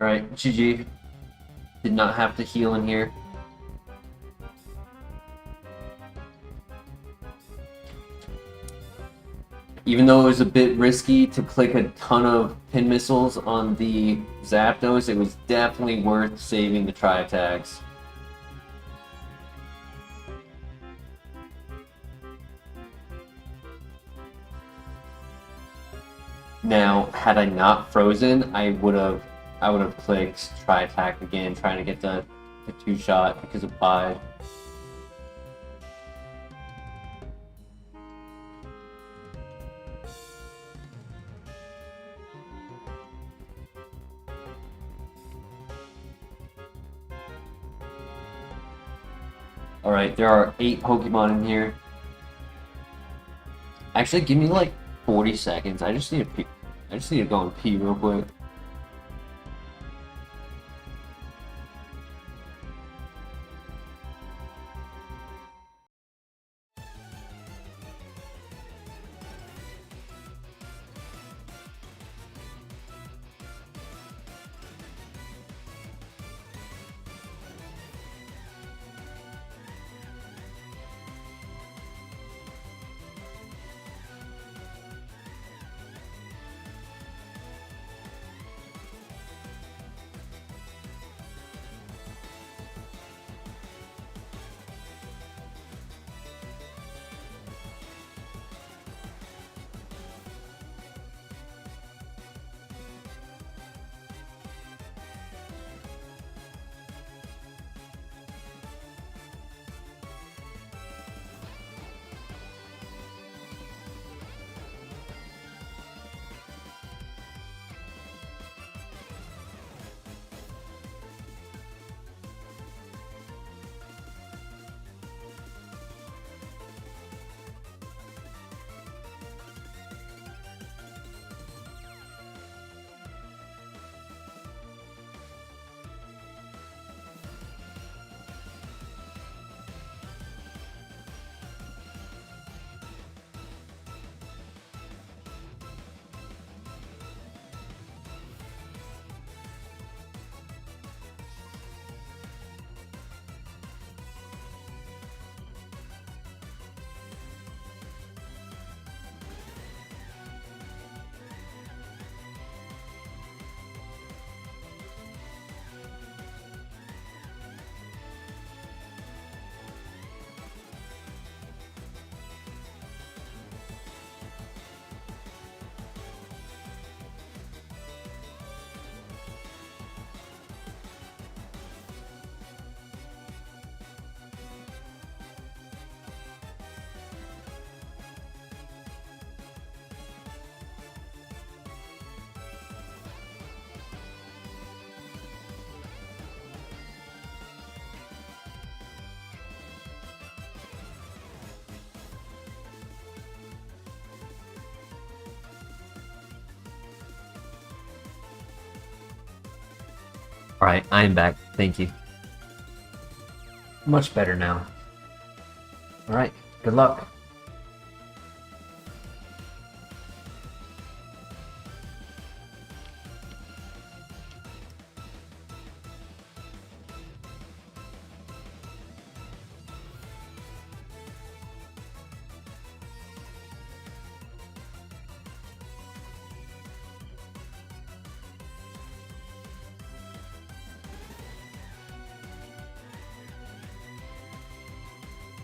Alright, GG. Did not have to heal in here. Even though it was a bit risky to click a ton of pin missiles on the Zapdos, it was definitely worth saving the Tri-Attacks. Now, had I not frozen, I would have clicked Tri-Attack again, trying to get the 2-shot because of Bide. Alright, there are 8 Pokemon in here. Actually, give me like 40 seconds. I just need to pee. I just need to go and pee real quick. Alright, I am back. Thank you. Much better now. Alright, good luck.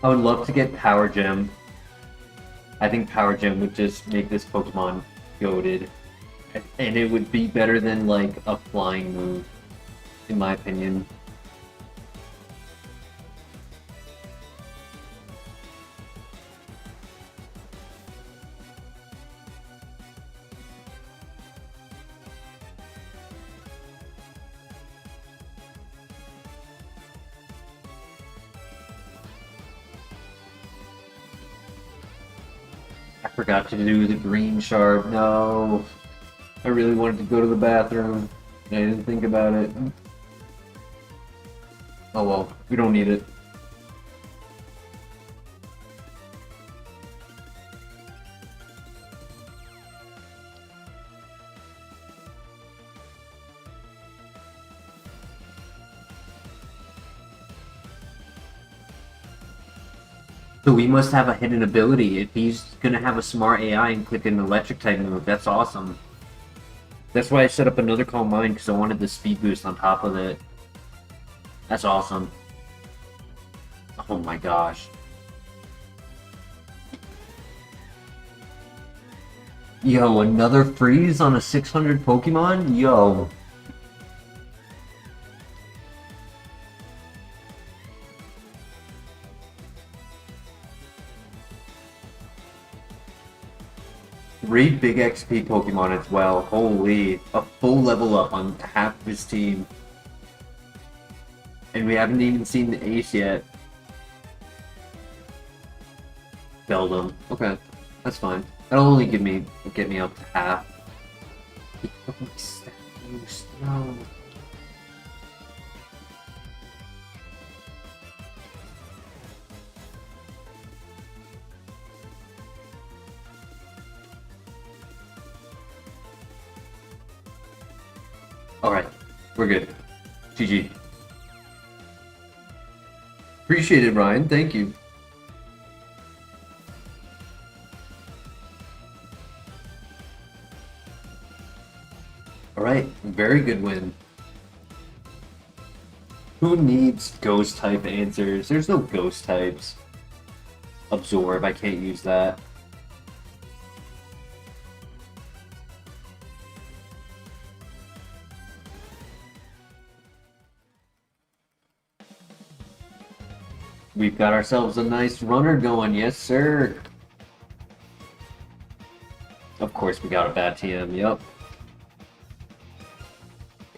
I would love to get Power Gem. I think Power Gem would just make this Pokemon goated. And it would be better than, like, a flying move, in my opinion. I forgot to do the green shard. No. I really wanted to go to the bathroom. I didn't think about it. Oh well, we don't need it. So we must have a hidden ability. If he's gonna have a smart AI and click an electric type move, that's awesome. That's why I set up another Calm Mind, because I wanted the speed boost on top of it. That's awesome. Oh my gosh. Yo, another freeze on a 600 Pokemon? Yo. Three big XP Pokemon as well. Holy. A full level up on half of his team. And we haven't even seen the ace yet. Beldum. Okay. That's fine. That'll only get me up to half. No. Alright, we're good. GG. Appreciate it, Ryan. Thank you. Alright, very good win. Who needs ghost type answers? There's no ghost types. Absorb, I can't use that. We've got ourselves a nice runner going, yes sir. Of course we got a bad TM, yep.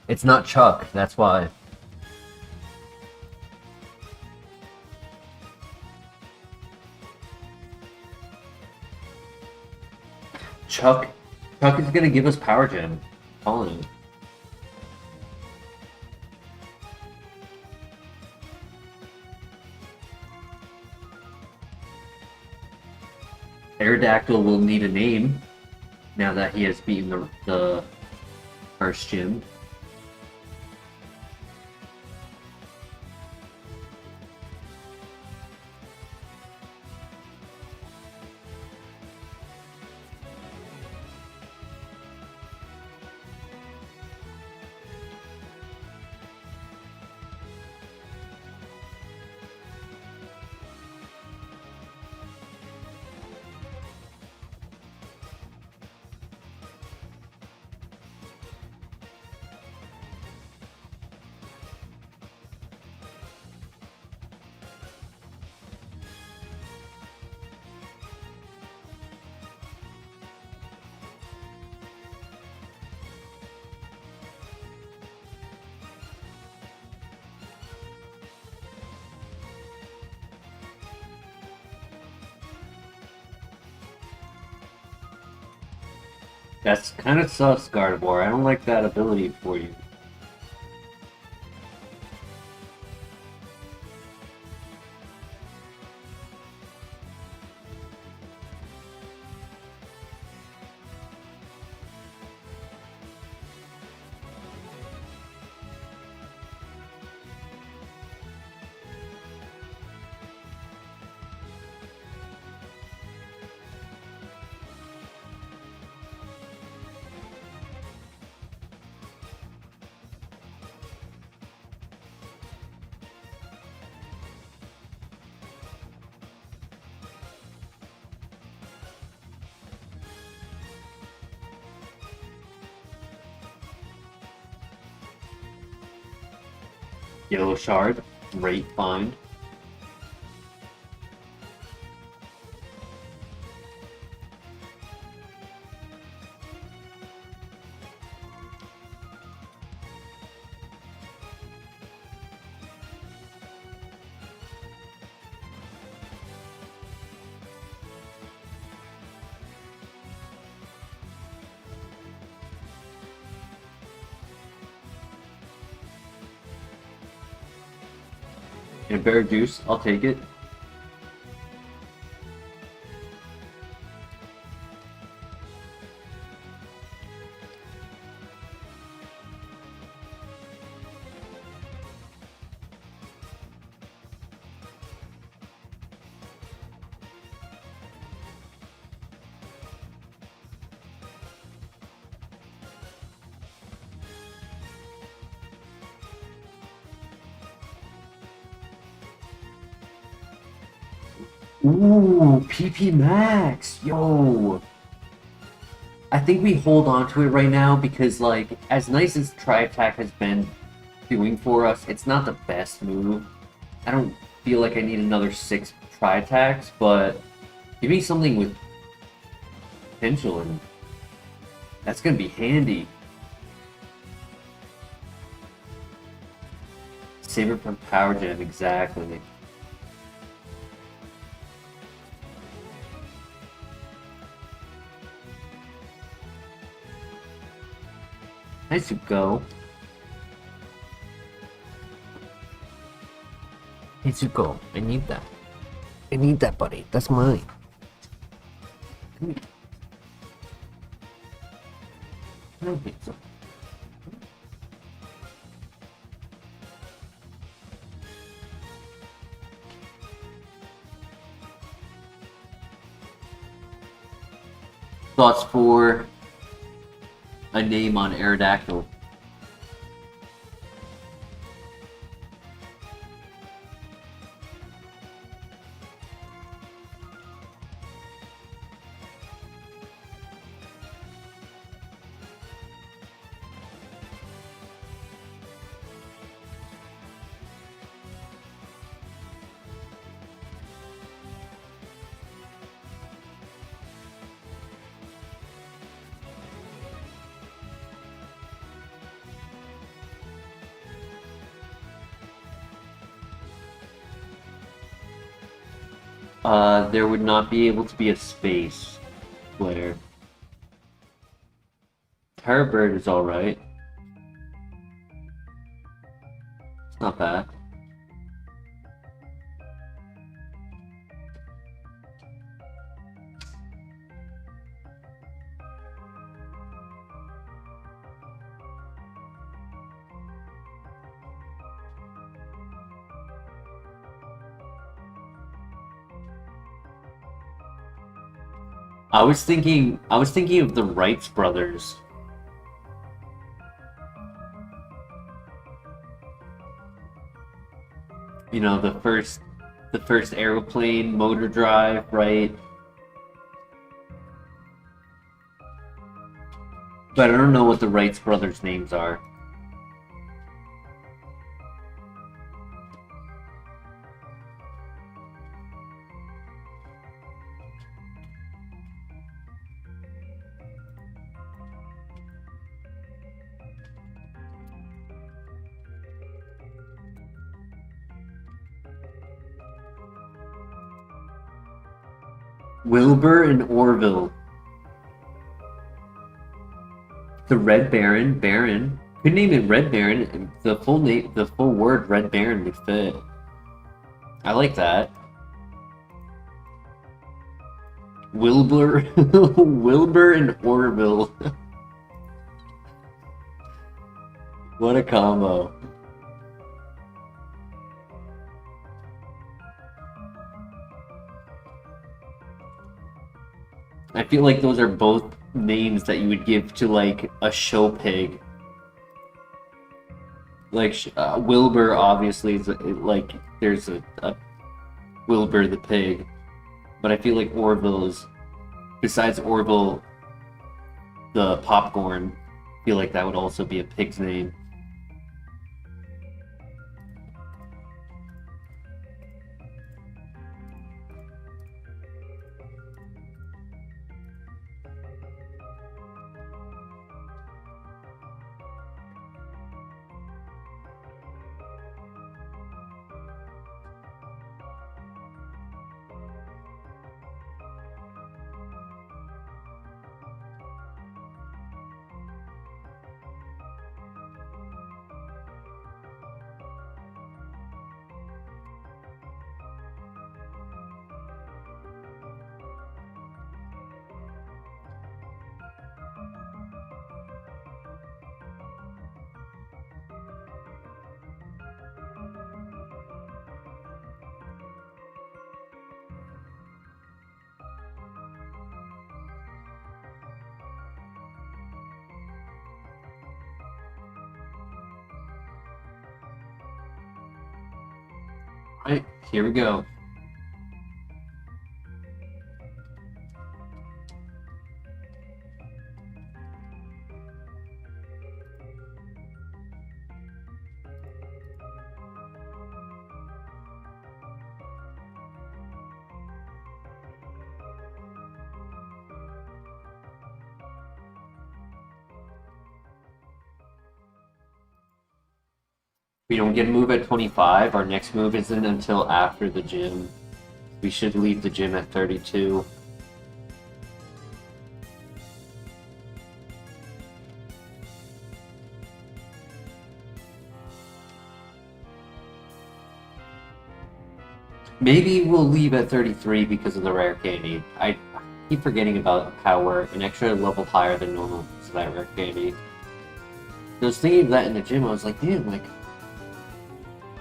It's not Chuck, that's why. Chuck is gonna give us Power Gem. I'm calling it. Aerodactyl will need a name now that he has beaten the first gym. That's kind of sus, Gardevoir. I don't like that ability for you. Yellow shard, great find. And bear juice, I'll take it. Ooh, PP Max, yo. I think we hold on to it right now because, like, as nice as Tri-Attack has been doing for us, it's not the best move. I don't feel like I need another 6 Tri-Attacks, but give me something with potential, and that's gonna be handy. Save it from Power Gem, exactly. Nice to go. Izuko, I need that. I need that, buddy. That's mine. Can I get some? Thoughts for a name on Aerodactyl? There would not be able to be a space flare. Terrorbird is alright. It's not bad. I was thinking of the Wrights brothers. You know, the first airplane motor drive, right? But I don't know what the Wrights brothers' names are. Wilbur and Orville. The Red Baron. Could name it Red Baron. The full word Red Baron would fit. I like that. Wilbur Wilbur and Orville. What a combo. I feel like those are both names that you would give to, like, a show pig. Like, Wilbur, obviously, is like, there's a Wilbur the pig. But I feel like Orville is, besides Orville the popcorn, I feel like that would also be a pig's name. Alright, here we go. We don't get a move at 25. Our next move isn't until after the gym. We should leave the gym at 32. Maybe we'll leave at 33 because of the rare candy. I keep forgetting about how we're an extra level higher than normal because of that rare candy. I was thinking of that in the gym. I was like, damn, like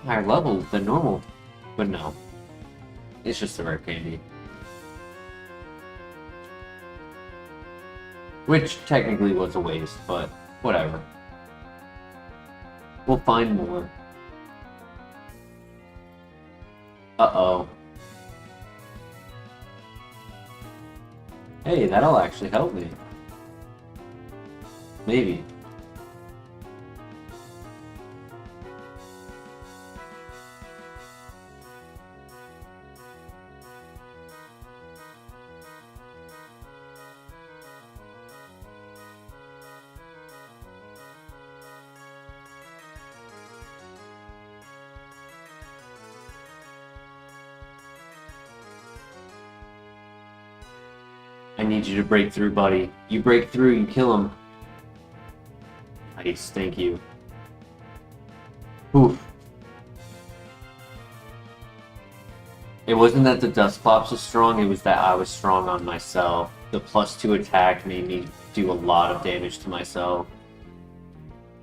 higher level than normal. But no. It's just the rare candy. Which technically was a waste, but whatever. We'll find more. Uh-oh. Hey, that'll actually help me. Maybe. I need you to break through, buddy. You break through, you kill him. Nice, thank you. Oof. It wasn't that the dust clops was strong, it was that I was strong on myself. The +2 attack made me do a lot of damage to myself.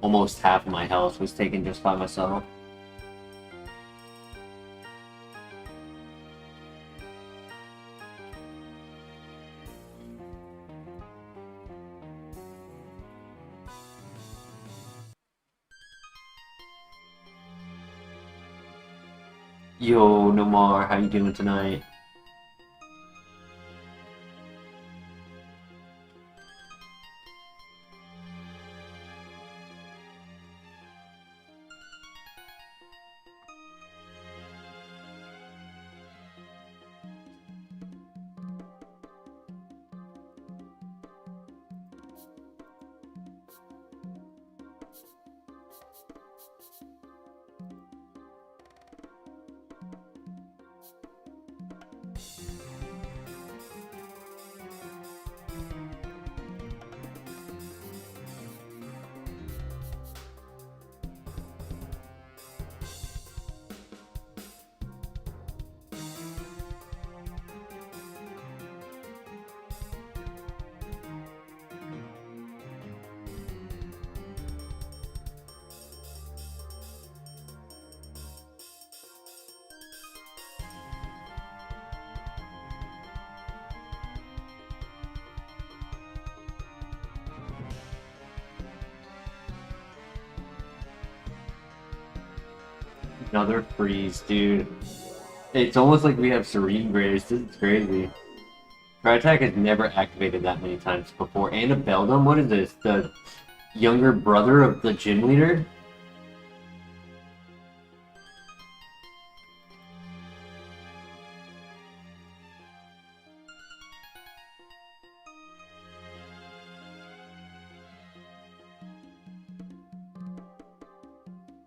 Almost half of my health was taken just by myself. Yo, Nomar, how you doing tonight? Another freeze, dude. It's almost like we have Serene Grace. This is crazy. Try Attack has never activated that many times before. And a Beldum? What is this? The younger brother of the gym leader?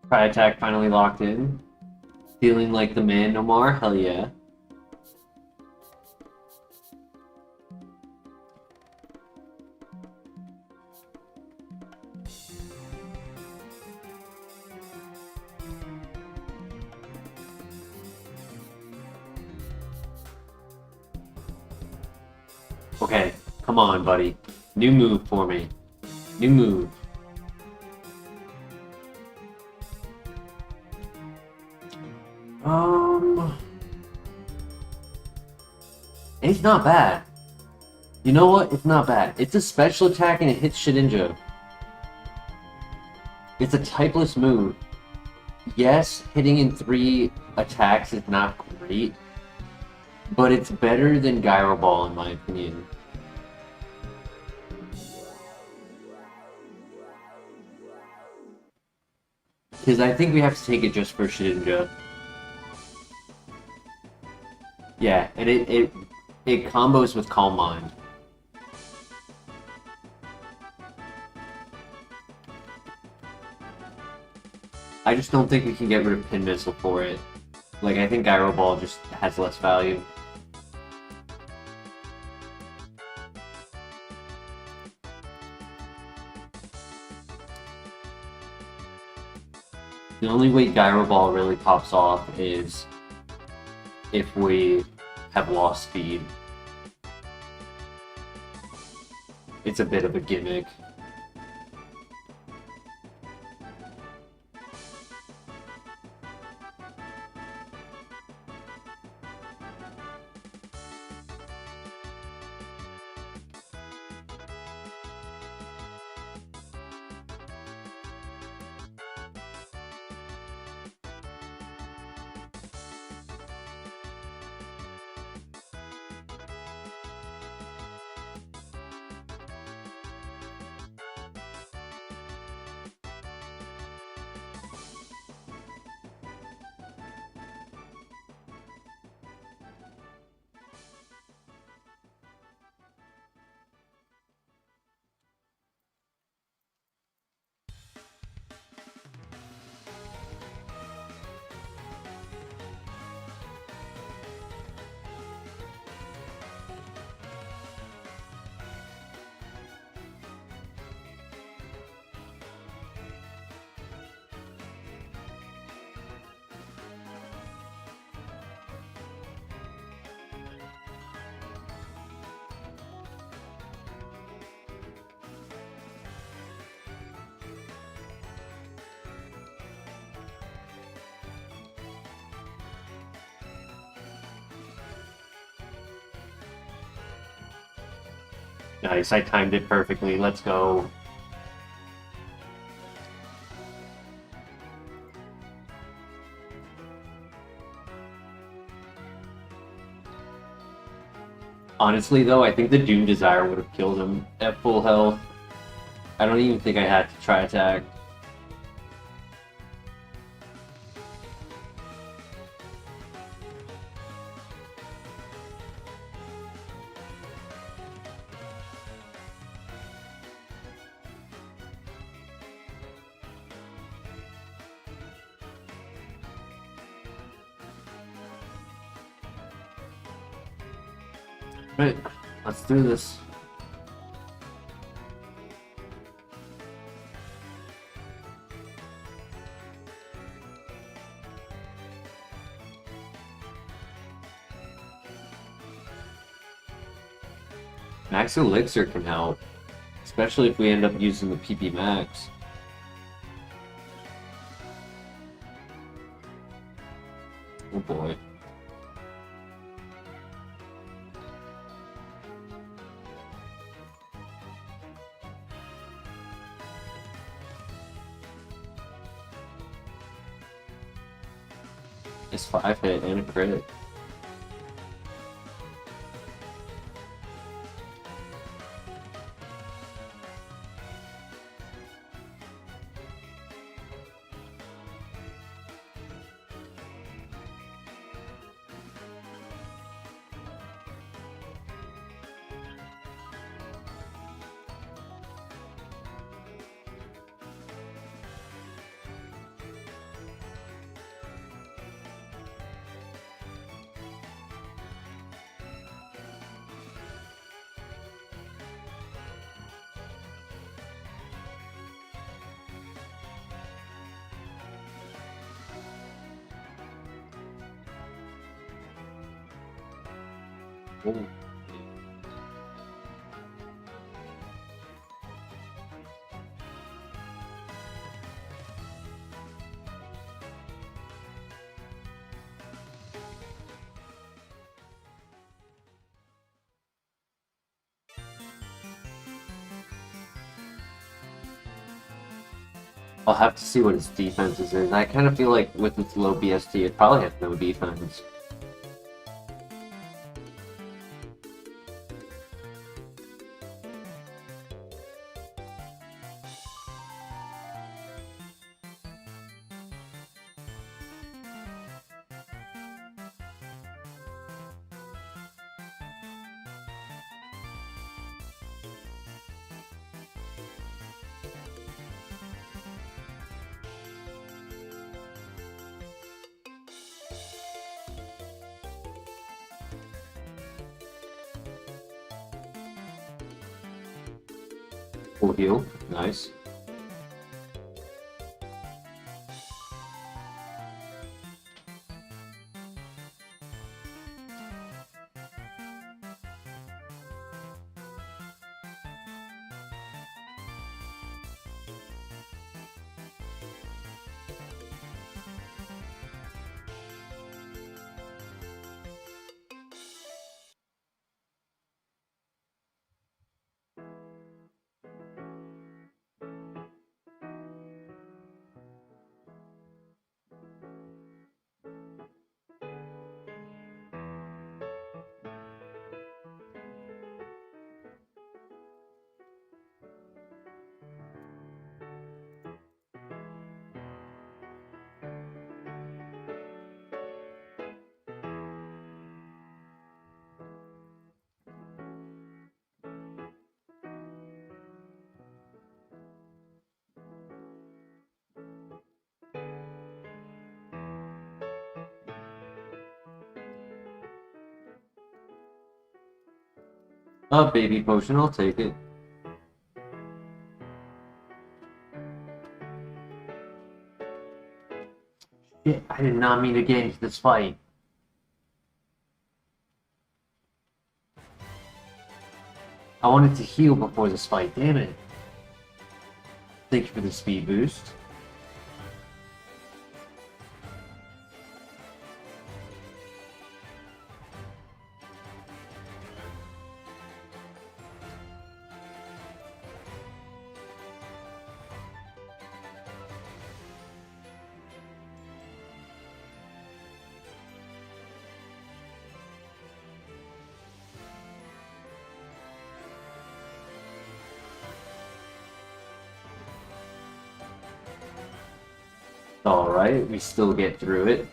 Try Attack finally locked in. Feeling like the man no more? Hell yeah. Okay, come on, buddy. New move for me. New move. It's not bad. You know what? It's not bad. It's a special attack and it hits Shedinja. It's a typeless move. yes, hitting in 3 attacks is not great, but it's better than Gyro Ball in my opinion. Because I think we have to take it just for Shedinja. Yeah, and it combos with Calm Mind. I just don't think we can get rid of Pin Missile for it. Like, I think Gyro Ball just has less value. The only way Gyro Ball really pops off is if we have lost speed. It's a bit of a gimmick. Nice, I timed it perfectly. Let's go. Honestly, though, I think the Doom Desire would have killed him at full health. I don't even think I had to try attack. Right, let's do this. Max Elixir can help, especially if we end up using the PP Max. Oh boy. It's 5-hit and a crit. Oh. I'll have to see what its defenses is. I kind of feel like with its low BST, it probably has no defense. Full heal, nice. A baby potion, I'll take it. Shit, I did not mean to get into this fight. I wanted to heal before this fight, damn it. Thank you for the speed boost. Alright, we still get through it.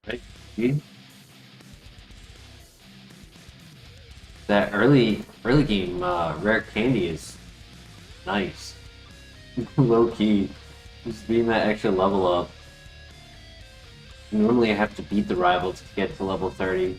Right. See? That early game rare candy is nice. Low key. Just being that extra level up. Normally I have to beat the rival to get to level 30.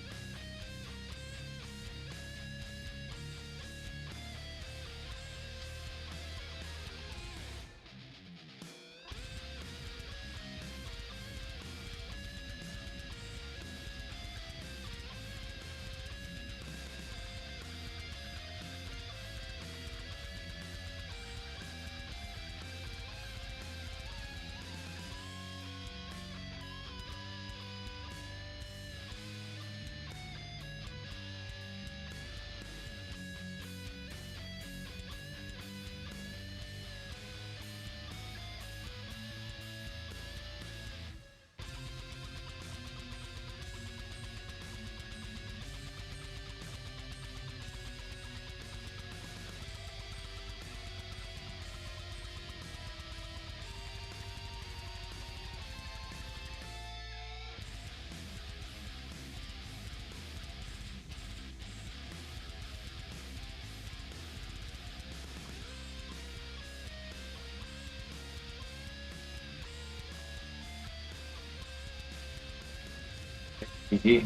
GG.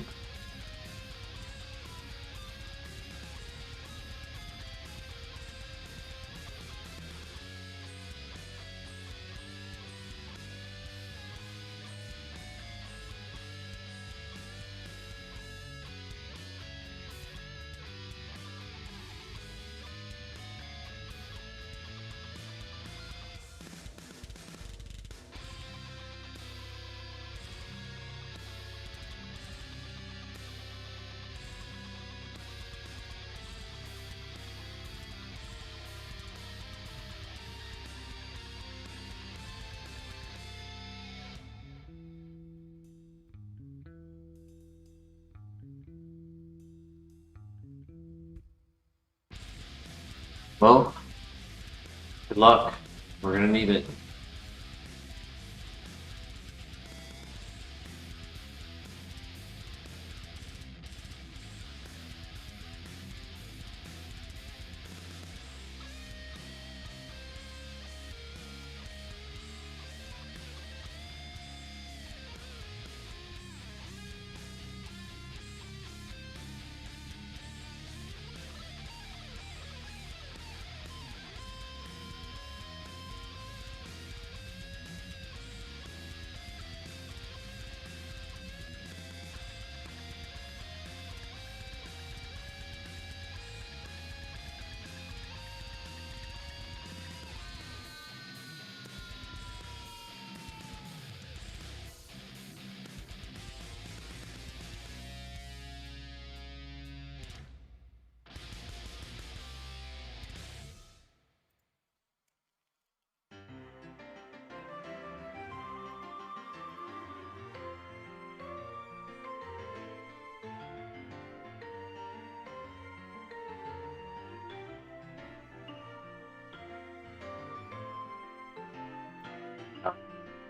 Well, good luck. We're gonna need it.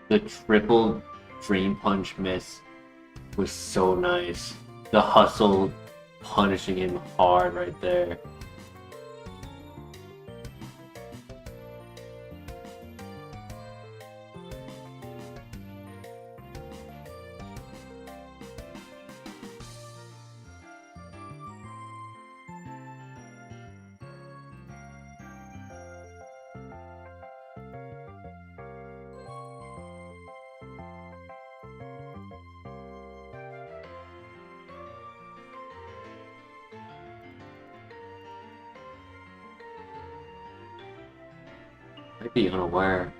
The triple Dream Punch miss was so nice. The hustle punishing him hard right there. I'd be unaware.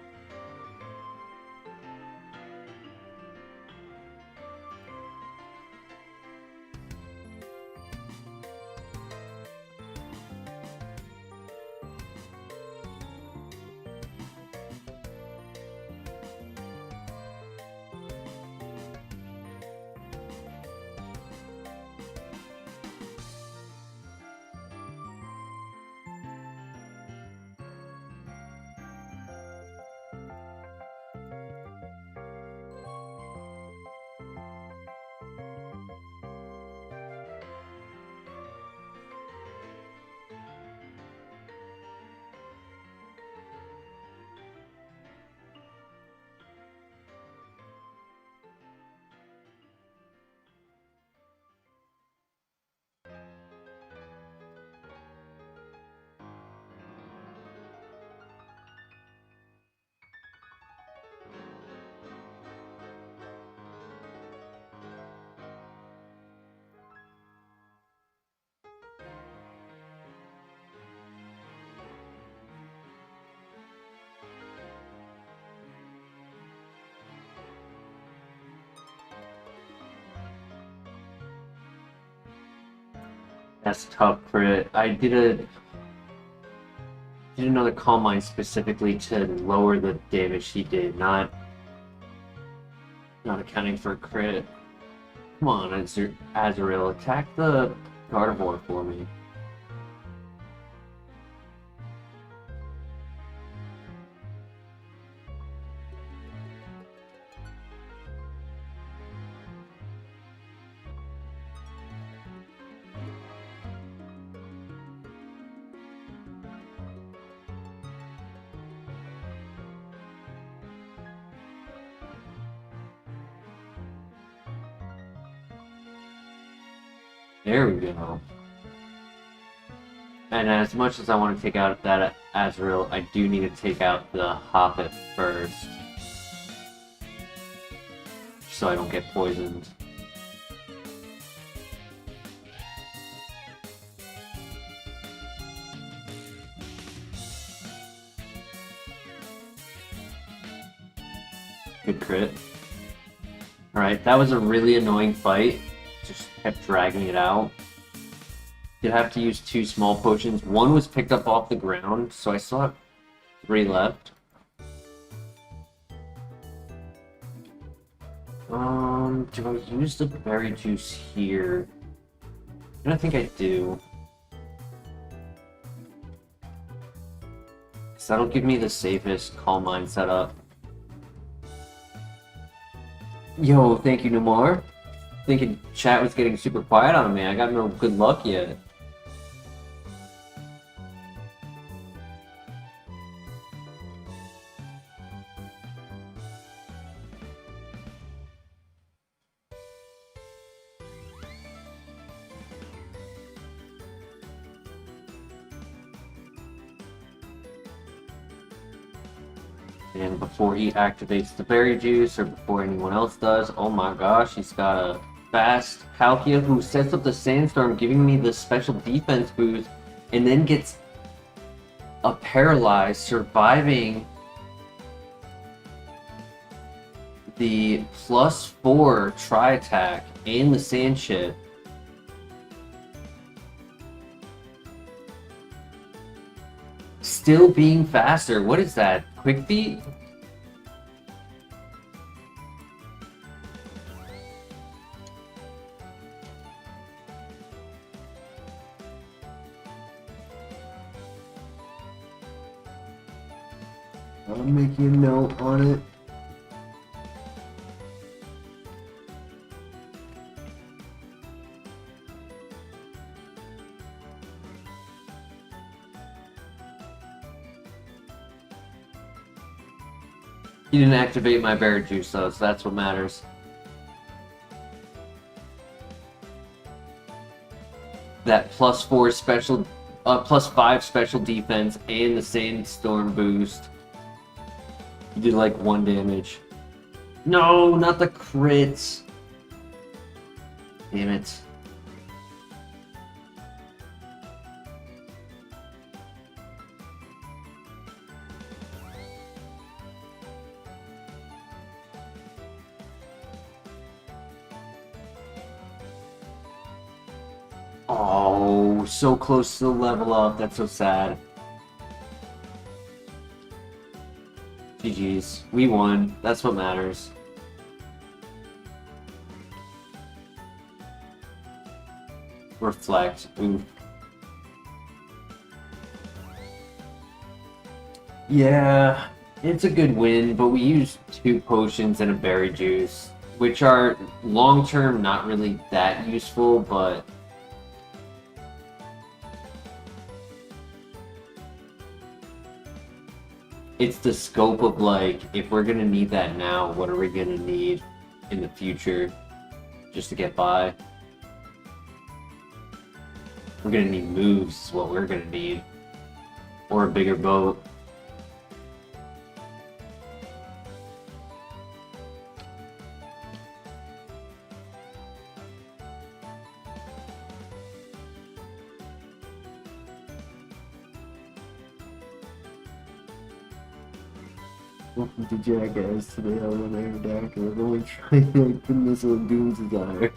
That's tough crit. I did another Calm Mind specifically to lower the damage he did, not accounting for crit. Come on, Azrael, attack the Gardevoir for me. There we go. And as much as I want to take out that Azrael, I do need to take out the Hoppip first. So I don't get poisoned. Good crit. Alright, that was a really annoying fight. Just kept dragging it out. Did have to use 2 small potions. One was picked up off the ground, so I still have 3 left. Do I use the berry juice here? I don't think I do. So that'll give me the safest Calm Mind setup. Yo, thank you, Namar. Thinking chat was getting super quiet on me. I got no good luck yet. And before he activates the berry juice, or before anyone else does, oh my gosh, he's got a fast Palkia who sets up the Sandstorm, giving me the special defense boost, and then gets a Paralyzed, surviving the +4 Tri-Attack and the Sand Chip. Still being faster. What is that? Quick Feet? I'm making a note on it. He didn't activate my berry juice though, so that's what matters. That +4 special, +5 special defense and the sandstorm boost. He did like 1 damage. No, not the crits. Damn it. Oh, so close to the level up. That's so sad. GG's. We won. That's what matters. Reflect. Oof. Yeah, it's a good win, but we used 2 potions and a berry juice, which are long-term not really that useful, but it's the scope of, like, if we're gonna need that now, what are we gonna need in the future just to get by? We're gonna need moves is what we're gonna need. Or a bigger boat. Welcome to Jackass. Today I'm on Aero Deck and we're only trying to put missile of Doom's Desire.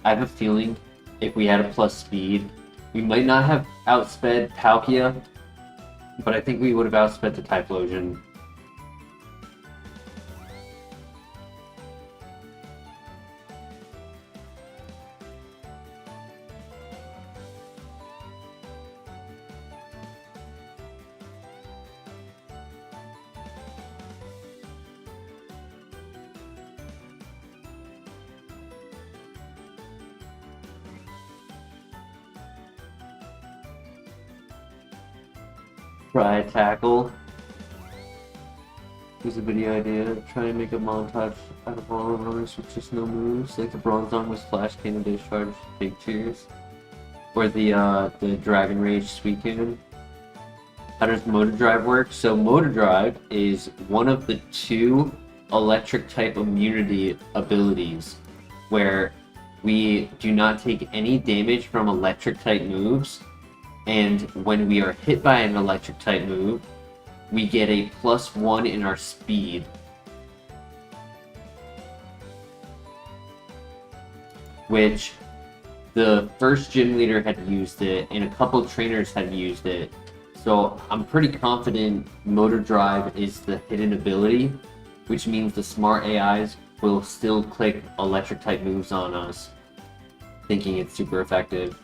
I have a feeling if we had a plus speed, we might not have outsped Palkia, but I think we would have outsped the Typhlosion. Try a tackle. Here's a video idea. Try and make a montage out of all the runners with just no moves, like the bronze arm with Flash Cannon Discharge, Big Cheers, or the Dragon Rage Suicune. How does Motor Drive work? So Motor Drive is one of the 2 electric type immunity abilities where we do not take any damage from electric type moves. And when we are hit by an electric type move, we get a +1 in our speed. Which the first gym leader had used it, and a couple trainers had used it. So I'm pretty confident Motor Drive is the hidden ability, which means the smart AIs will still click electric type moves on us, thinking it's super effective.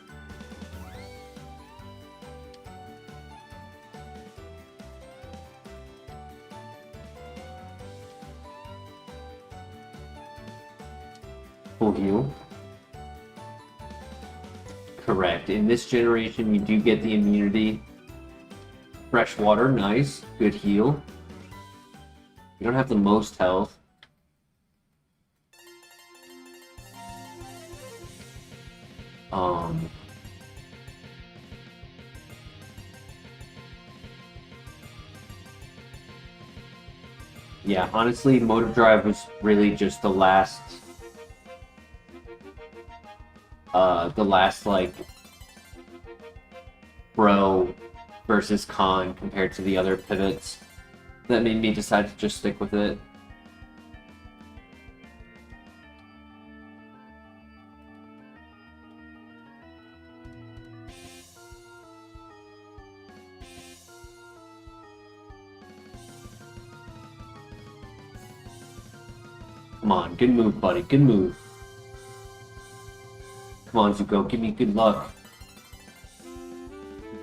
Full heal. Correct. In this generation, you do get the immunity. Fresh water, nice. Good heal. You don't have the most health. Yeah, honestly, Motor Drive was really just the last like pro versus con compared to the other pivots that made me decide to just stick with it. Come on, good move, buddy, good move. Come on, Zuko, give me good luck.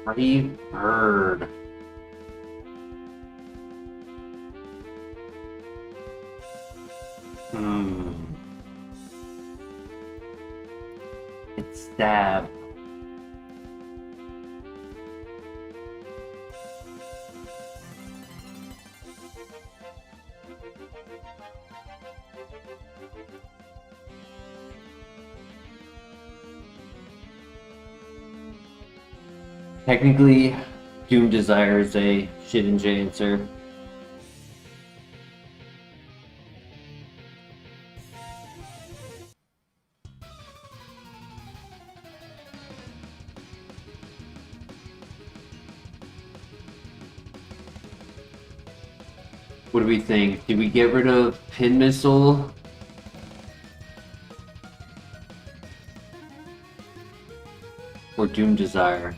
Brave Bird. It's stab. Technically, Doom Desire is a Shidinja answer. What do we think? Do we get rid of Pin Missile? Or Doom Desire?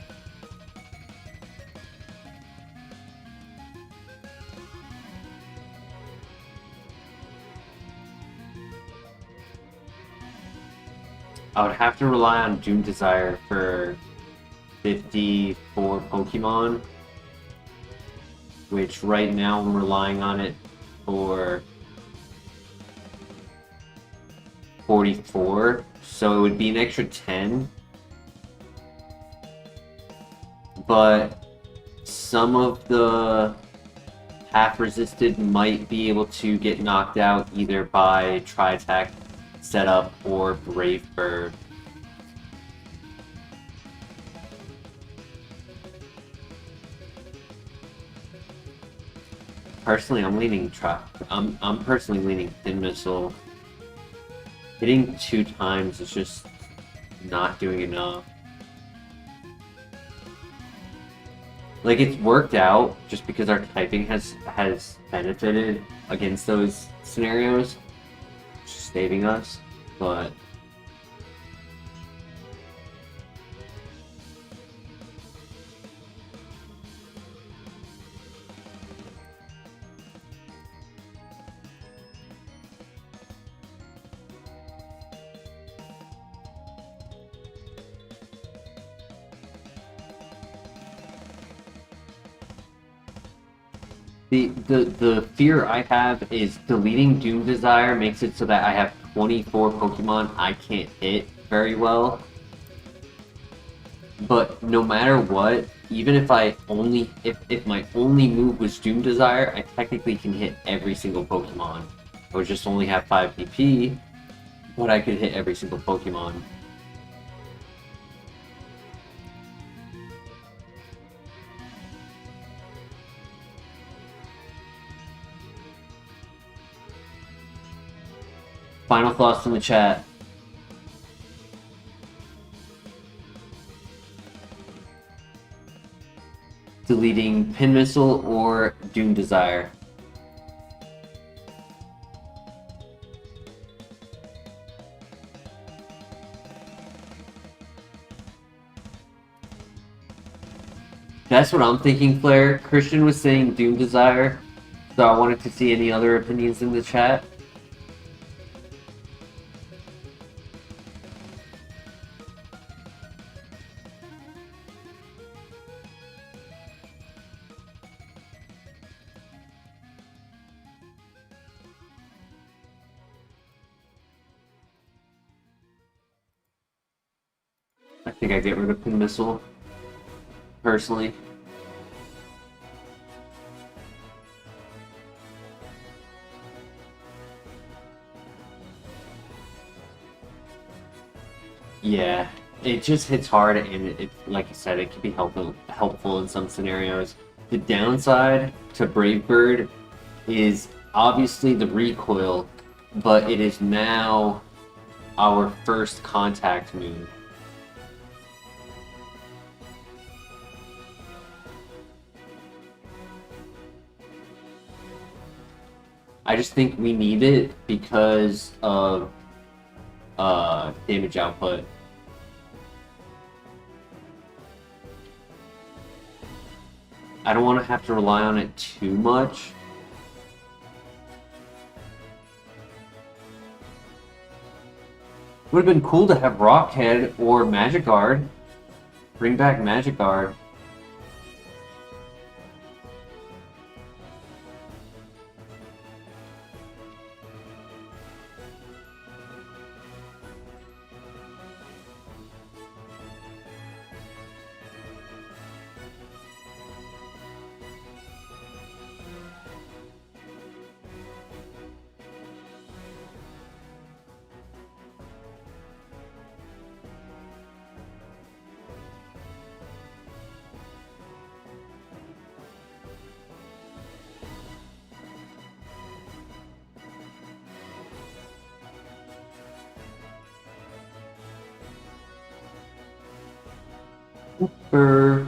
I would have to rely on Doom Desire for 54 Pokemon, which right now I'm relying on it for 44, so it would be an extra 10. But some of the half-resisted might be able to get knocked out either by Tri-Attack setup or Brave Bird. Personally, I'm personally leaning Pin Missile. Hitting 2 times is just not doing enough. Like, it's worked out just because our typing has benefited against those scenarios, saving us, but the fear I have is deleting Doom Desire makes it so that I have 24 Pokemon I can't hit very well. But no matter what, even if if my only move was Doom Desire, I technically can hit every single Pokemon. I would just only have 5 PP, but I could hit every single Pokemon. Final thoughts in the chat. Deleting Pin Missile or Doom Desire? That's what I'm thinking, Flair. Christian was saying Doom Desire, so I wanted to see any other opinions in the chat. I think I get rid of Pin Missile, personally. Yeah, it just hits hard, and it, like you said, it can be helpful in some scenarios. The downside to Brave Bird is obviously the recoil, but it is now our first contact move. I just think we need it because of damage output. I don't want to have to rely on it too much. Would have been cool to have Rockhead or Magic Guard. Bring back Magic Guard. Brr.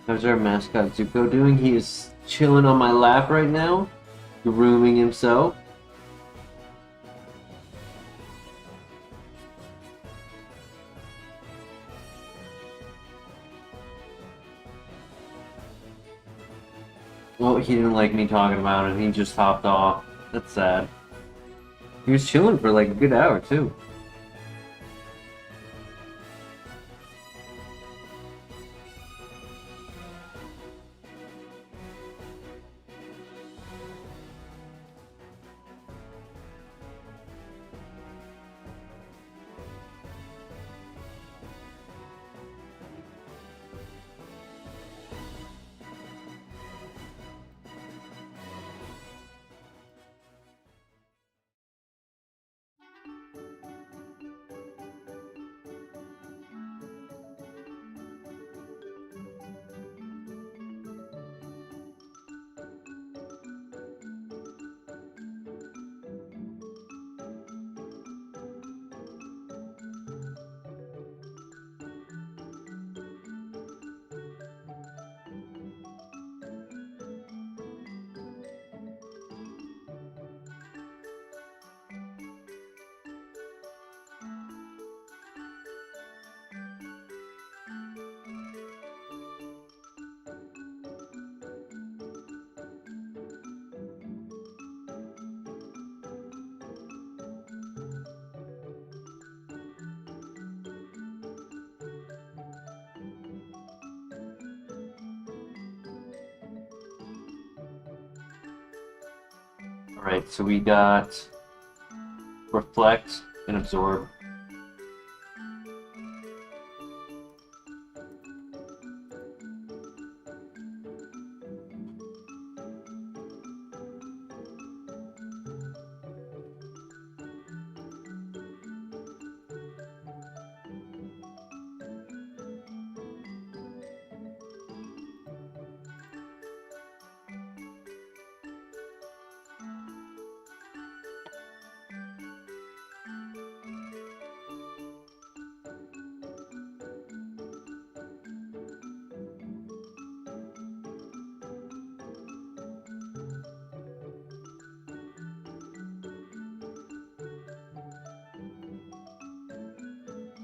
How's our mascot Zuko doing? He is chilling on my lap right now, grooming himself. Well, he didn't like me talking about it. He just hopped off. That's sad. He was chilling for like a good hour, too. Alright, so we got Reflect and Absorb.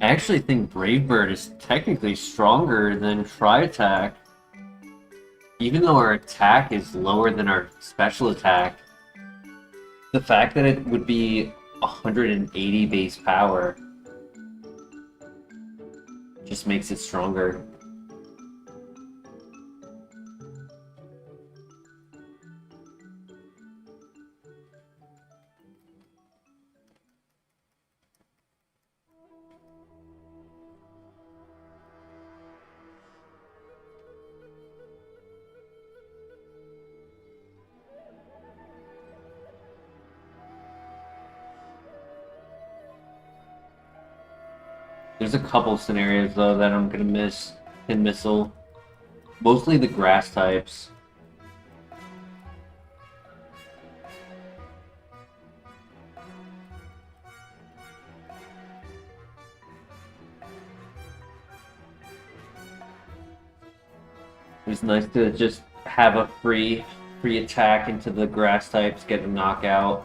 I actually think Brave Bird is technically stronger than Tri-Attack. Even though our attack is lower than our special attack, the fact that it would be 180 base power just makes it stronger. There's a couple scenarios though that I'm gonna miss in Missile. Mostly the grass types. It's nice to just have a free attack into the grass types, get a knockout,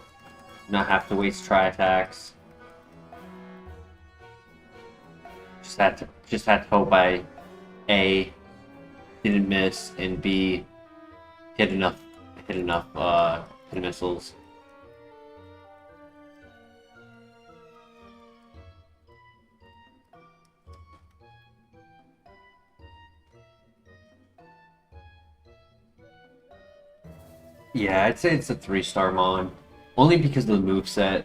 not have to waste tri-attacks. Just had to hope I A, didn't miss, and B, hit enough missiles. Yeah, I'd say it's a 3-star Mon. Only because of the moveset.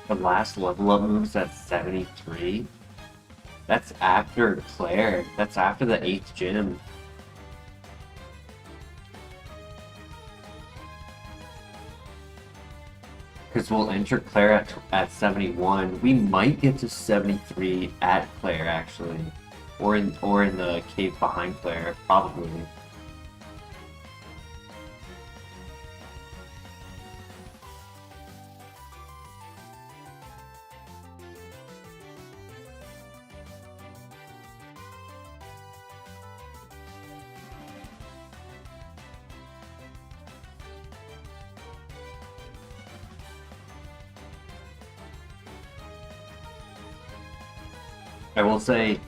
The last level up moves at 73? That's after Claire. That's after the 8th gym. Because we'll enter Claire at 71. We might get to 73 at Claire, actually. Or in the cave behind Claire, probably. I will say,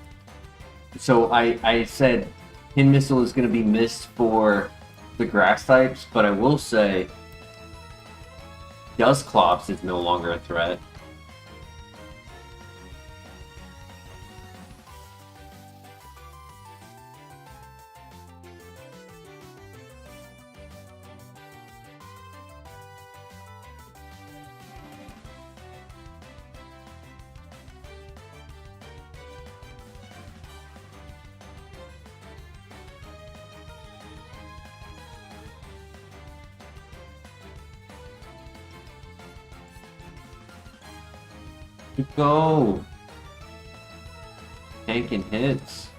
so I said Pin Missile is going to be missed for the grass types, but I will say Dusclops is no longer a threat. Go! Tanking hits.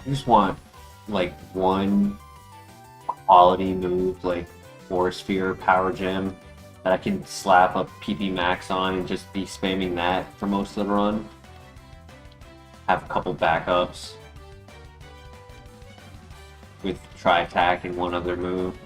I just want, like, one quality move, like Force Sphere, Power Gem, that I can slap a PP max on and just be spamming that for most of the run. Have a couple backups with tri-attack and one other move.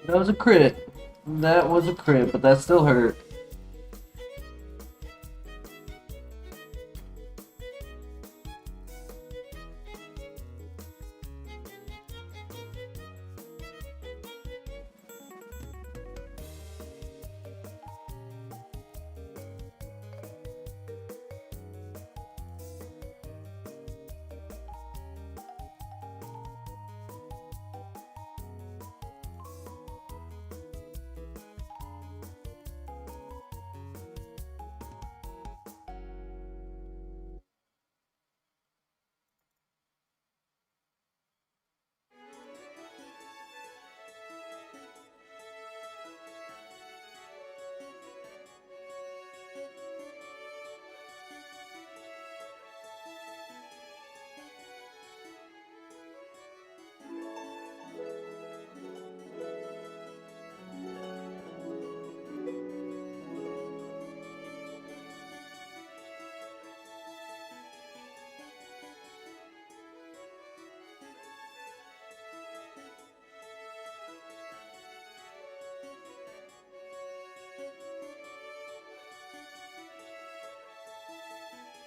That was a crit. That was a crit, but that still hurt.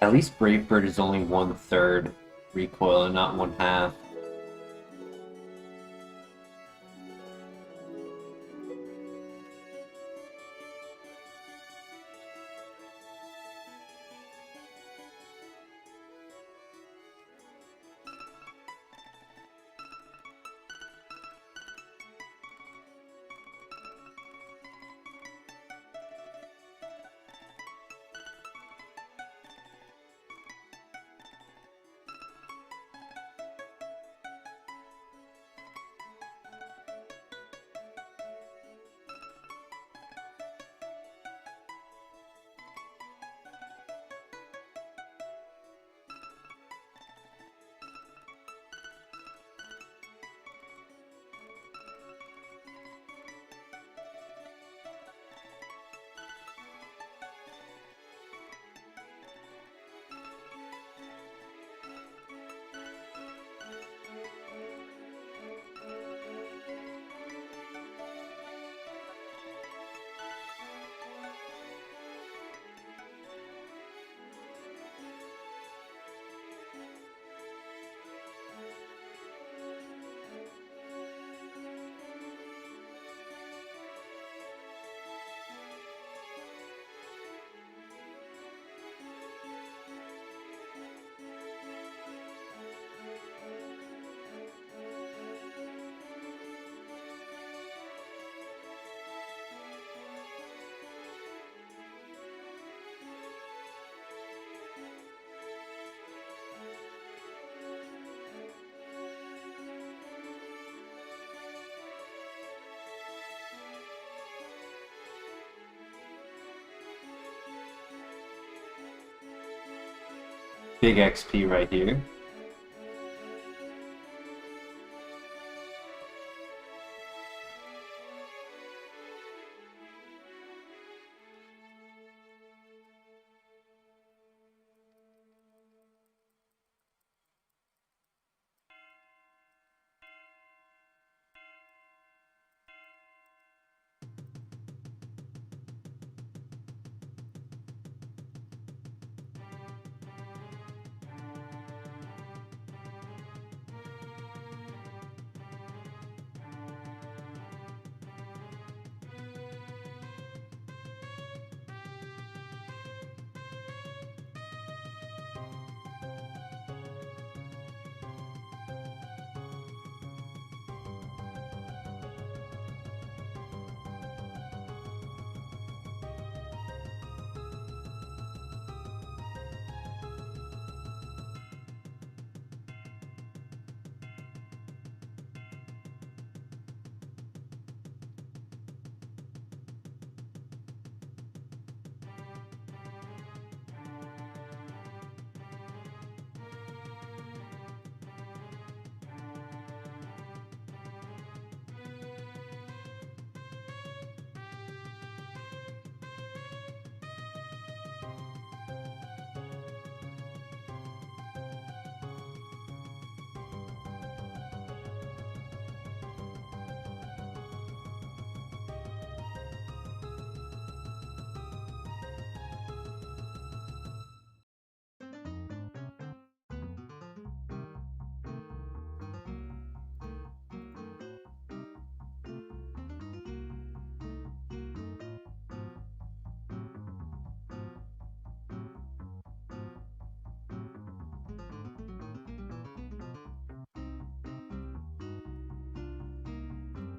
At least Brave Bird is only 1/3 recoil and not 1/2. Big XP right here.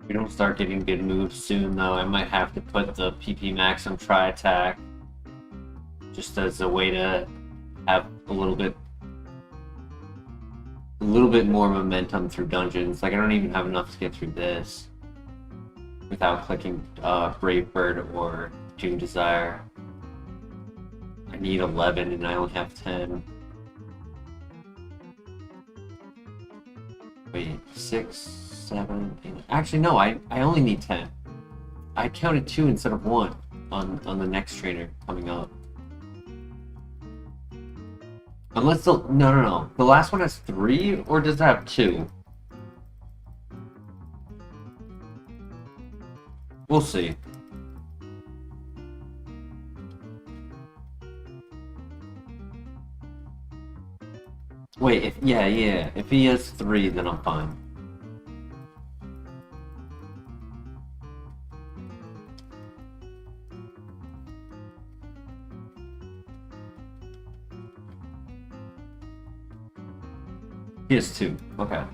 We don't start getting good moves soon, though. I might have to put the PP max on Tri Attack just as a way to have a little bit more momentum through dungeons. Like, I don't even have enough to get through this without clicking Brave Bird or Doom Desire. I need 11 and I only have 10. Wait, 6, 7, 8. Actually, no, I only need 10. I counted 2 instead of 1 on the next trainer coming up. Unless the... No. The last one has 3, or does it have 2? We'll see. Wait, if... Yeah. If he has 3, then I'm fine. He has 2. Okay.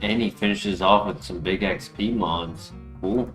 And he finishes off with some big XP mons. Cool.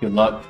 Good luck.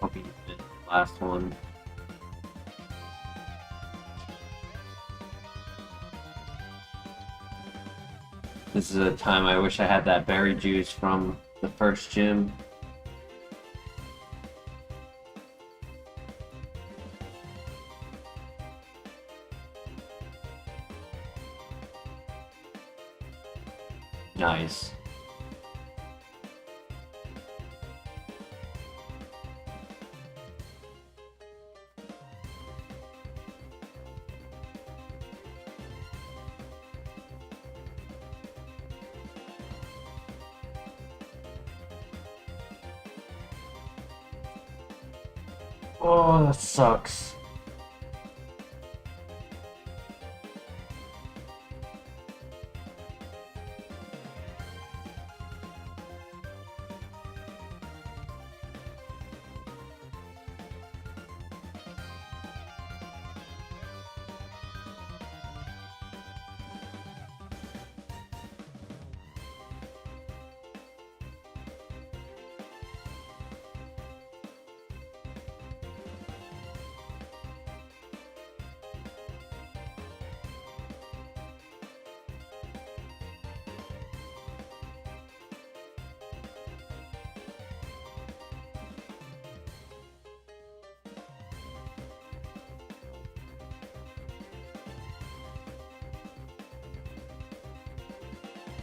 puppy in the last one. This is a time I wish I had that berry juice from the first gym. Nice. Oh, that sucks.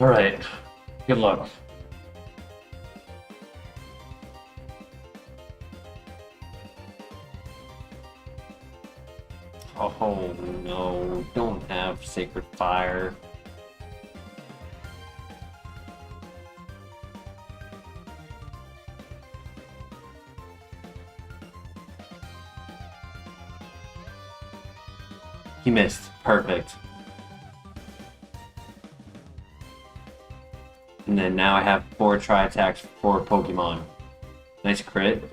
Alright, good luck. Oh no, don't have Sacred Fire. He missed. Perfect. And then now I have 4 tri-attacks for Pokemon. Nice crit.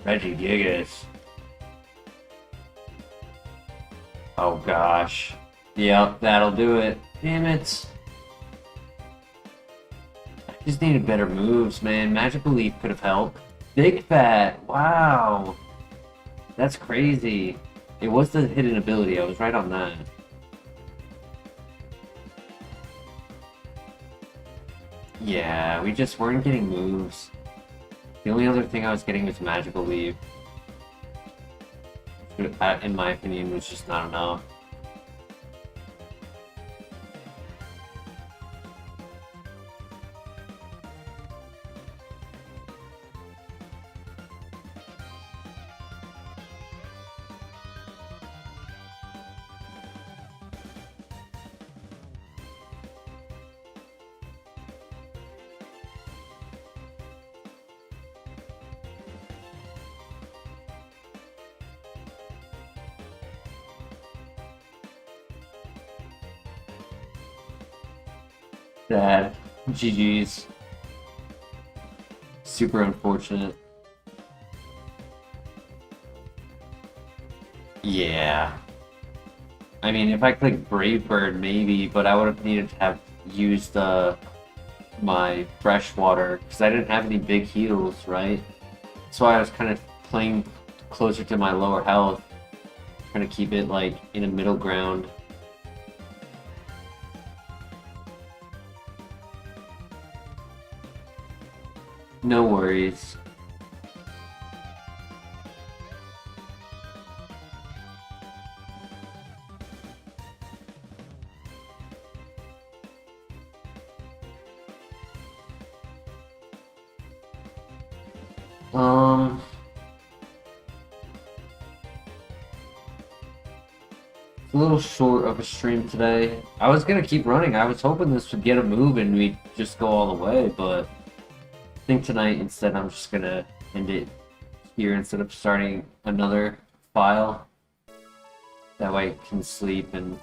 Regigigas. Oh gosh. Yep, that'll do it. Damn it. I just needed better moves, man. Magical Leaf could have helped. Big Fat. Wow. That's crazy. It was the hidden ability. I was right on that. Yeah, we just weren't getting moves. The only other thing I was getting was Magical Leaf. That, in my opinion, was just not enough. Sad. GG's. Super unfortunate. Yeah. I mean, if I clicked Brave Bird, maybe, but I would have needed to have used my freshwater because I didn't have any big heals, right? That's why I was kind of playing closer to my lower health, trying to keep it like in a middle ground. No worries. It's a little short of a stream today. I was gonna keep running. I was hoping this would get a move and we'd just go all the way, but I think tonight instead I'm just gonna end it here instead of starting another file. That way I can sleep and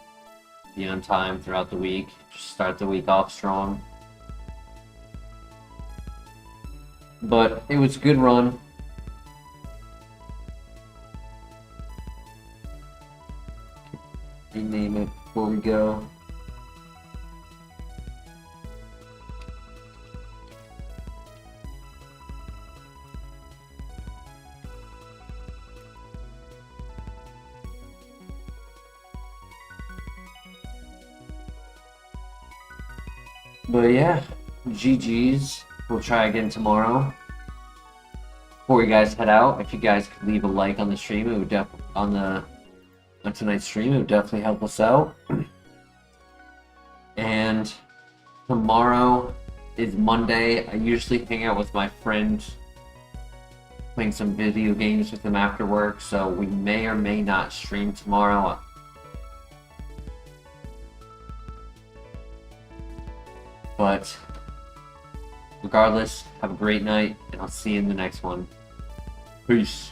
be on time throughout the week. Just start the week off strong. But it was a good run. Rename it before we go. But yeah, GG's. We'll try again tomorrow. Before you guys head out, if you guys could leave a like on the stream, it would on tonight's stream, it would definitely help us out. And tomorrow is Monday. I usually hang out with my friend, playing some video games with him after work, so we may or may not stream tomorrow. But regardless, have a great night, and I'll see you in the next one. Peace.